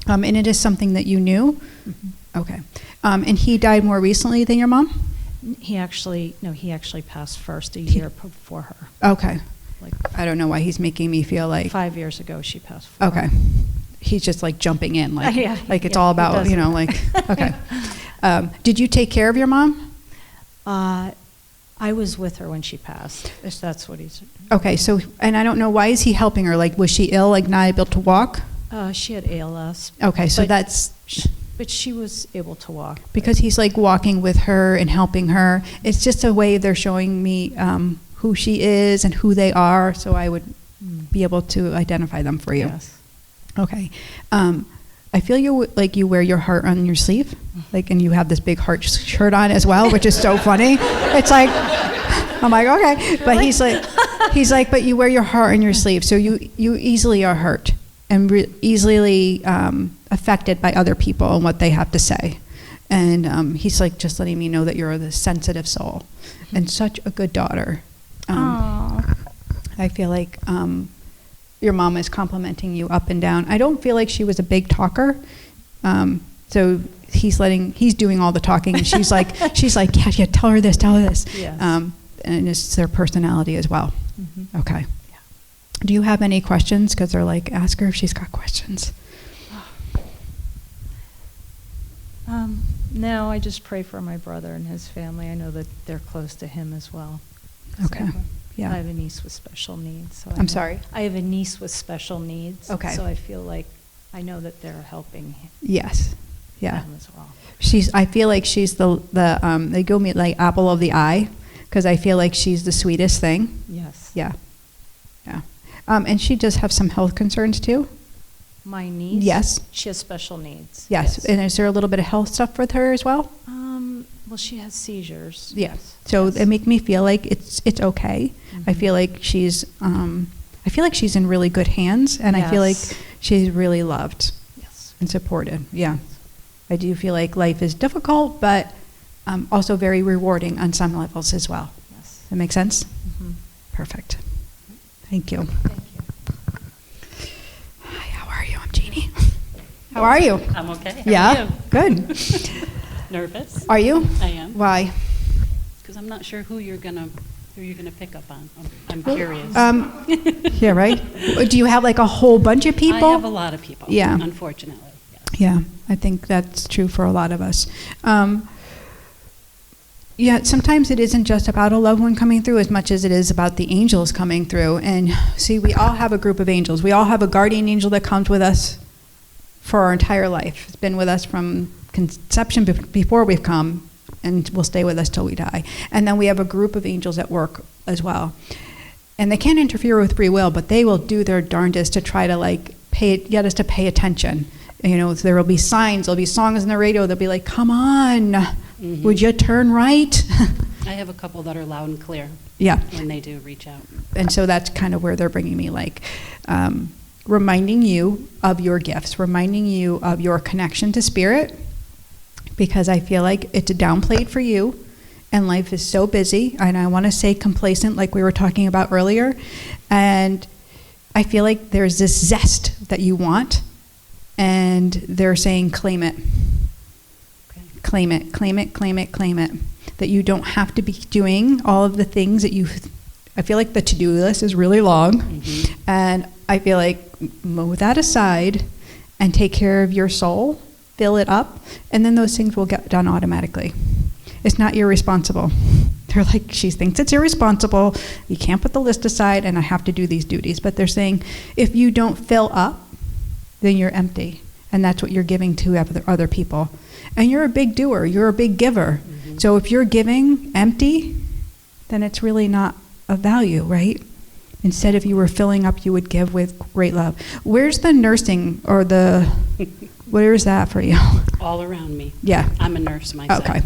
[SPEAKER 2] And it is something that you knew?
[SPEAKER 3] Mm-hmm.
[SPEAKER 2] Okay. And he died more recently than your mom?
[SPEAKER 3] He actually passed first a year before her.
[SPEAKER 2] Okay.
[SPEAKER 3] Like
[SPEAKER 2] I don't know why he's making me feel like...
[SPEAKER 3] 5 years ago, she passed. Before
[SPEAKER 2] Okay. He's just like jumping in, like,
[SPEAKER 3] Yeah,
[SPEAKER 2] like it's
[SPEAKER 3] yeah,
[SPEAKER 2] all
[SPEAKER 3] he
[SPEAKER 2] about,
[SPEAKER 3] does.
[SPEAKER 2] like, okay. Did you take care of your mom?
[SPEAKER 3] I was with her when she passed. If that's what he's.
[SPEAKER 2] Okay, so, and I don't know, why is he helping her? Like, was she ill, like not able to walk?
[SPEAKER 3] She had ALS.
[SPEAKER 2] Okay, so
[SPEAKER 3] But-
[SPEAKER 2] that's,
[SPEAKER 3] But she was able to walk.
[SPEAKER 2] because he's like walking with her and helping her. It's just a way they're showing me who she is and who they are, so I would be able to identify them for you.
[SPEAKER 3] Yes.
[SPEAKER 2] Okay. I feel like you wear your heart on your sleeve, like, and you have this big heart shirt on as well, which is so funny. It's like, I'm like, okay, but he's like, but you wear your heart on your sleeve, so you easily are hurt and easily affected by other people and what they have to say. And he's like just letting me know that you're the sensitive soul and such a good daughter. I feel like your mom is complimenting you up and down. I don't feel like she was a big talker. So he's doing all the talking, and she's like, yeah, tell her this, tell her this.
[SPEAKER 3] Yes.
[SPEAKER 2] And it's their personality as well.
[SPEAKER 3] Mm-hmm.
[SPEAKER 2] Okay. Yeah. Do you have any questions? Because they're like, ask her if she's got questions.
[SPEAKER 3] No, I just pray for my brother and his family. I know that they're close to him as well.
[SPEAKER 2] Okay. Yeah.
[SPEAKER 3] I have a niece with special needs. So
[SPEAKER 2] I'm sorry?
[SPEAKER 3] I have a niece with special needs.
[SPEAKER 2] Okay.
[SPEAKER 3] So I feel like I know that they're helping
[SPEAKER 2] Yes. Yeah.
[SPEAKER 3] him as well.
[SPEAKER 2] I feel like she's they go me like apple of the eye, because I feel like she's the sweetest thing.
[SPEAKER 3] Yes.
[SPEAKER 2] Yeah. Yeah. And she does have some health concerns too?
[SPEAKER 3] My niece?
[SPEAKER 2] Yes.
[SPEAKER 3] She has special needs.
[SPEAKER 2] Yes. And is there a little bit of health stuff with her as well?
[SPEAKER 3] Well, she has seizures.
[SPEAKER 2] Yes. So
[SPEAKER 3] Yes.
[SPEAKER 2] it make me feel like it's okay. I
[SPEAKER 3] Mhm.
[SPEAKER 2] feel like she's in really good hands, and I feel like
[SPEAKER 3] Yes.
[SPEAKER 2] she's really loved
[SPEAKER 3] Yes.
[SPEAKER 2] and supported. Yeah. I do feel like life is difficult, but also very rewarding on some levels as well.
[SPEAKER 3] Yes.
[SPEAKER 2] That make sense?
[SPEAKER 3] Mhm.
[SPEAKER 2] Perfect. Thank you.
[SPEAKER 3] Thank you.
[SPEAKER 2] Hi, how are you? I'm Jeannie. How are you?
[SPEAKER 9] I'm okay. How
[SPEAKER 2] Yeah?
[SPEAKER 9] are you?
[SPEAKER 2] Good.
[SPEAKER 9] Nervous?
[SPEAKER 2] Are you?
[SPEAKER 9] I am.
[SPEAKER 2] Why?
[SPEAKER 9] Because I'm not sure who you're gonna pick up on. I'm curious.
[SPEAKER 2] Yeah, right? Do you have like a whole bunch of people?
[SPEAKER 9] I have a lot of people.
[SPEAKER 2] Yeah.
[SPEAKER 9] Unfortunately. Yes.
[SPEAKER 2] Yeah, I think that's true for a lot of us. Yeah, sometimes it isn't just about a loved one coming through as much as it is about the angels coming through. And see, we all have a group of angels. We all have a guardian angel that comes with us for our entire life. It's been with us from conception before we've come, and will stay with us till we die. And then we have a group of angels at work as well. And they can't interfere with free will, but they will do their darndest to try to like get us to pay attention. You know, there will be signs, there'll be songs on the radio, they'll be like, come on, would you turn right?
[SPEAKER 9] I have a couple that are loud and clear
[SPEAKER 2] Yeah.
[SPEAKER 9] when they do reach out.
[SPEAKER 2] And so that's kind of where they're bringing me, like, reminding you of your gifts, reminding you of your connection to spirit, because I feel like it's downplayed for you, and life is so busy, and I want to say complacent, like we were talking about earlier, and I feel like there's this zest that you want, and they're saying claim it.
[SPEAKER 9] Okay.
[SPEAKER 2] Claim it, claim it, claim it, claim it. That you don't have to be doing all of the things that I feel like the to-do list is really long,
[SPEAKER 9] Mhm.
[SPEAKER 2] and I feel like move that aside and take care of your soul, fill it up, and then those things will get done automatically. It's not irresponsible. They're like, she thinks it's irresponsible. You can't put the list aside, and I have to do these duties. But they're saying, if you don't fill up, then you're empty. And that's what you're giving to other people. And you're a big doer. You're a big giver. Mm-hmm. So if you're giving empty, then it's really not of value, right? Instead, if you were filling up, you would give with great love. Where's the nursing or the, where is that for you?
[SPEAKER 9] All around me.
[SPEAKER 2] Yeah.
[SPEAKER 9] I'm a nurse myself.
[SPEAKER 2] Okay.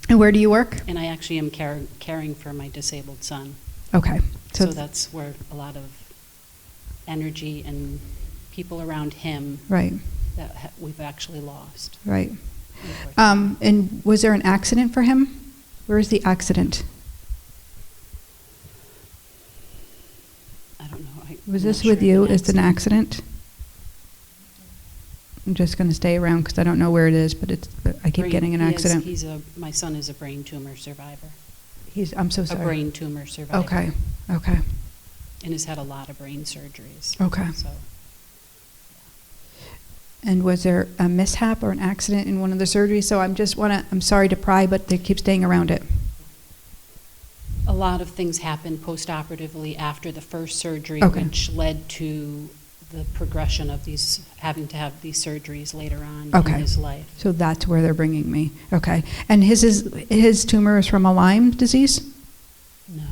[SPEAKER 2] And where do you work?
[SPEAKER 9] And I actually am caring for my disabled son.
[SPEAKER 2] Okay.
[SPEAKER 9] So that's where a lot of energy and people around him
[SPEAKER 2] right.
[SPEAKER 9] that we've actually lost.
[SPEAKER 2] Right. And was there an accident for him? Where is the accident?
[SPEAKER 9] I don't know.
[SPEAKER 2] Was this with you? Is it an accident? I'm just going to stay around because I don't know where it is, but I keep getting an accident.
[SPEAKER 9] My son is a brain tumor survivor.
[SPEAKER 2] I'm so sorry.
[SPEAKER 9] A brain tumor survivor.
[SPEAKER 2] Okay. Okay.
[SPEAKER 9] And has had a lot of brain surgeries.
[SPEAKER 2] Okay.
[SPEAKER 9] So.
[SPEAKER 2] And was there a mishap or an accident in one of the surgeries? So I'm sorry to pry, but they keep staying around it.
[SPEAKER 9] A lot of things happened post-operatively after the first surgery,
[SPEAKER 2] okay.
[SPEAKER 9] which led to the progression of having to have these surgeries later on
[SPEAKER 2] okay.
[SPEAKER 9] in his life.
[SPEAKER 2] So that's where they're bringing me. Okay. And his tumor is from a Lyme disease?
[SPEAKER 9] No.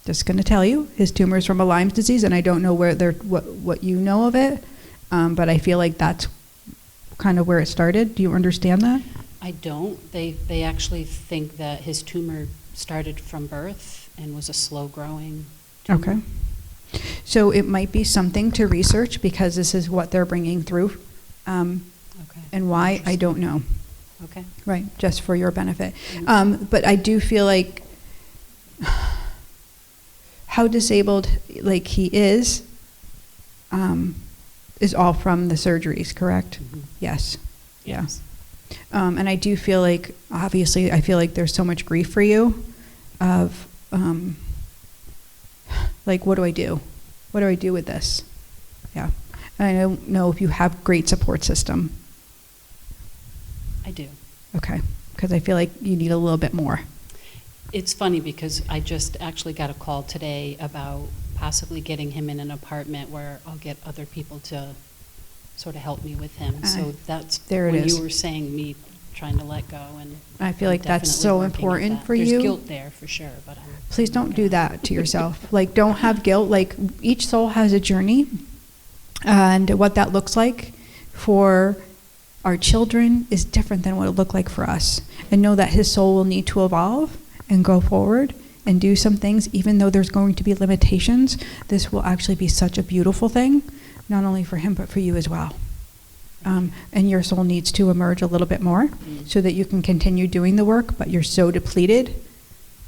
[SPEAKER 2] Just going to tell you, his tumor is from a Lyme disease, and I don't know what you know of it, but I feel like that's kind of where it started. Do you understand that?
[SPEAKER 9] I don't. They actually think that his tumor started from birth and was a slow-growing tumor.
[SPEAKER 2] Okay. So it might be something to research because this is what they're bringing through. Okay. And why, I don't know.
[SPEAKER 9] Okay.
[SPEAKER 2] Right, just for your benefit. Mm-hmm. But I do feel like how disabled like he is all from the surgeries, correct?
[SPEAKER 9] Mm-hmm.
[SPEAKER 2] Yes.
[SPEAKER 9] Yes.
[SPEAKER 2] Yeah. And I do feel like, obviously, I feel like there's so much grief for you of, like, what do I do? What do I do with this? Yeah. And I don't know if you have great support system.
[SPEAKER 9] I do.
[SPEAKER 2] Okay. Because I feel like you need a little bit more.
[SPEAKER 9] It's funny because I just actually got a call today about possibly getting him in an apartment where I'll get other people to sort of help me with him. So that's
[SPEAKER 2] there it
[SPEAKER 9] when
[SPEAKER 2] is.
[SPEAKER 9] You were saying me trying to let go, and
[SPEAKER 2] I feel like that's so important for you.
[SPEAKER 9] There's guilt there for sure, but
[SPEAKER 2] please don't do that to yourself. Like, don't have guilt. Like, each soul has a journey, and what that looks like for our children is different than what it looked like for us. And know that his soul will need to evolve and go forward and do some things, even though there's going to be limitations. This will actually be such a beautiful thing, not only for him, but for you as well. And your soul needs to emerge a little bit more so that you can continue doing the work, but you're so depleted.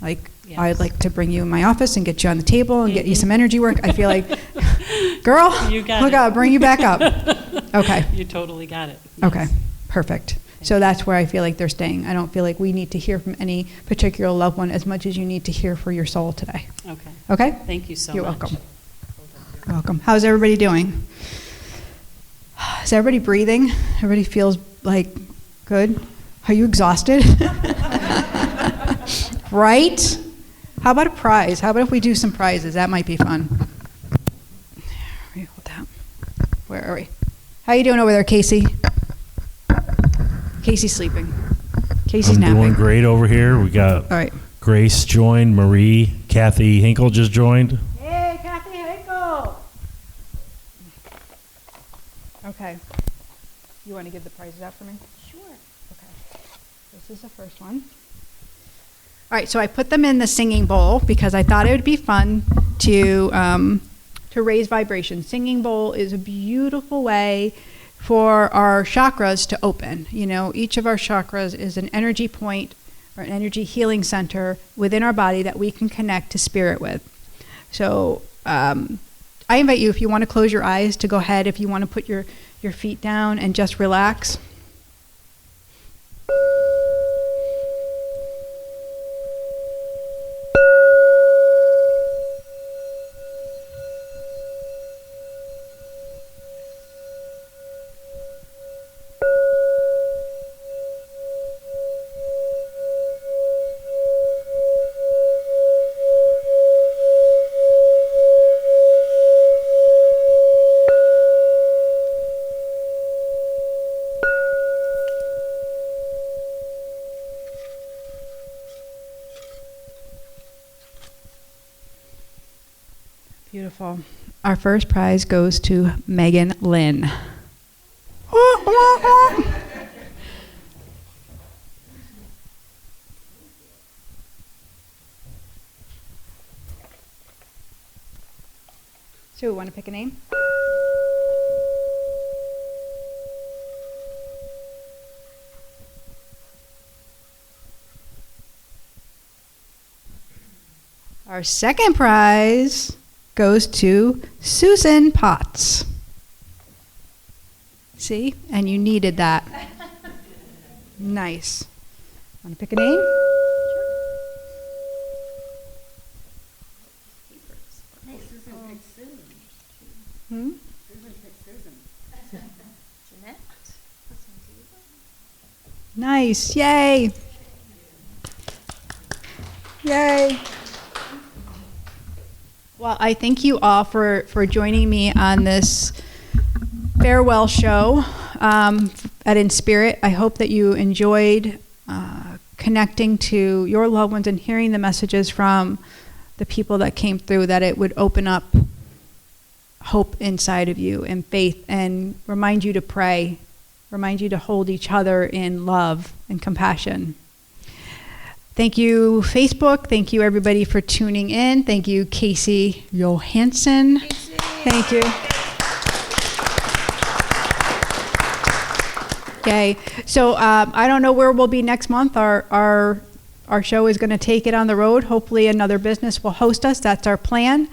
[SPEAKER 2] Like, yes. I'd like to bring you in my office and get you on the table and get you some energy work. I feel like, girl, we got to bring you back up. Okay.
[SPEAKER 9] You totally got it. Yes.
[SPEAKER 2] Okay, perfect. So that's where I feel like they're staying. I don't feel like we need to hear from any particular loved one as much as you need to hear for your soul today.
[SPEAKER 9] Okay.
[SPEAKER 2] Okay?
[SPEAKER 9] Thank you so much.
[SPEAKER 2] You're welcome. You're welcome. How's everybody doing? Is everybody breathing? Everybody feels like good? Are you exhausted? Right? How about a prize? How about if we do some prizes? That might be fun. Where are we? How you doing over there, Casey? Casey's sleeping. Casey's napping.
[SPEAKER 5] I'm doing great over here. We got
[SPEAKER 2] all right.
[SPEAKER 5] Grace joined, Marie, Kathy Hinkle just joined.
[SPEAKER 7] Hey, Kathy Hinkle!
[SPEAKER 2] Okay. You want to give the prizes out for me?
[SPEAKER 7] Sure.
[SPEAKER 2] Okay. This is the first one. All right, so I put them in the singing bowl because I thought it would be fun to raise vibration. Singing bowl is a beautiful way for our chakras to open. You know, each of our chakras is an energy point or an energy healing center within our body that we can connect to spirit with. So I invite you, if you want to close your eyes, to go ahead. If you want to put your feet down and just relax. Beautiful. Our first prize goes to Megan Lynn. Sue, want to pick a name? Our second prize goes to Susan Potts. See? And you needed that. Nice. Want to pick a name? Hmm? Nice. Yay. Yay. Well, I thank you all for joining me on this farewell show at In Spirit. I hope that you enjoyed connecting to your loved ones and hearing the messages from the people that came through, that it would open up hope inside of you and faith, and remind you to pray, remind you to hold each other in love and compassion. Thank you, Facebook. Thank you, everybody, for tuning in. Thank you, Casey Johansson. Thank you. Okay, so I don't know where we'll be next month. Our show is going to take it on the road. Hopefully another business will host us. That's our plan.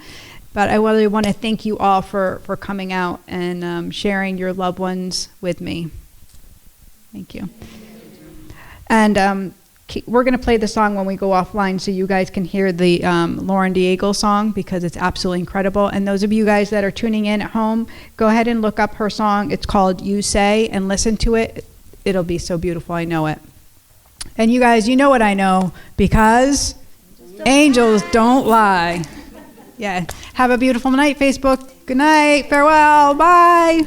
[SPEAKER 2] But I really want to thank you all for coming out and sharing your loved ones with me. Thank you. And we're going to play the song when we go offline so you guys can hear the Lauren Diego song, because it's absolutely incredible. And those of you guys that are tuning in at home, go ahead and look up her song. It's called You Say, and listen to it. It'll be so beautiful. I know it. And you guys, you know what I know, because angels don't lie. Yeah. Have a beautiful night, Facebook. Good night. Farewell. Bye.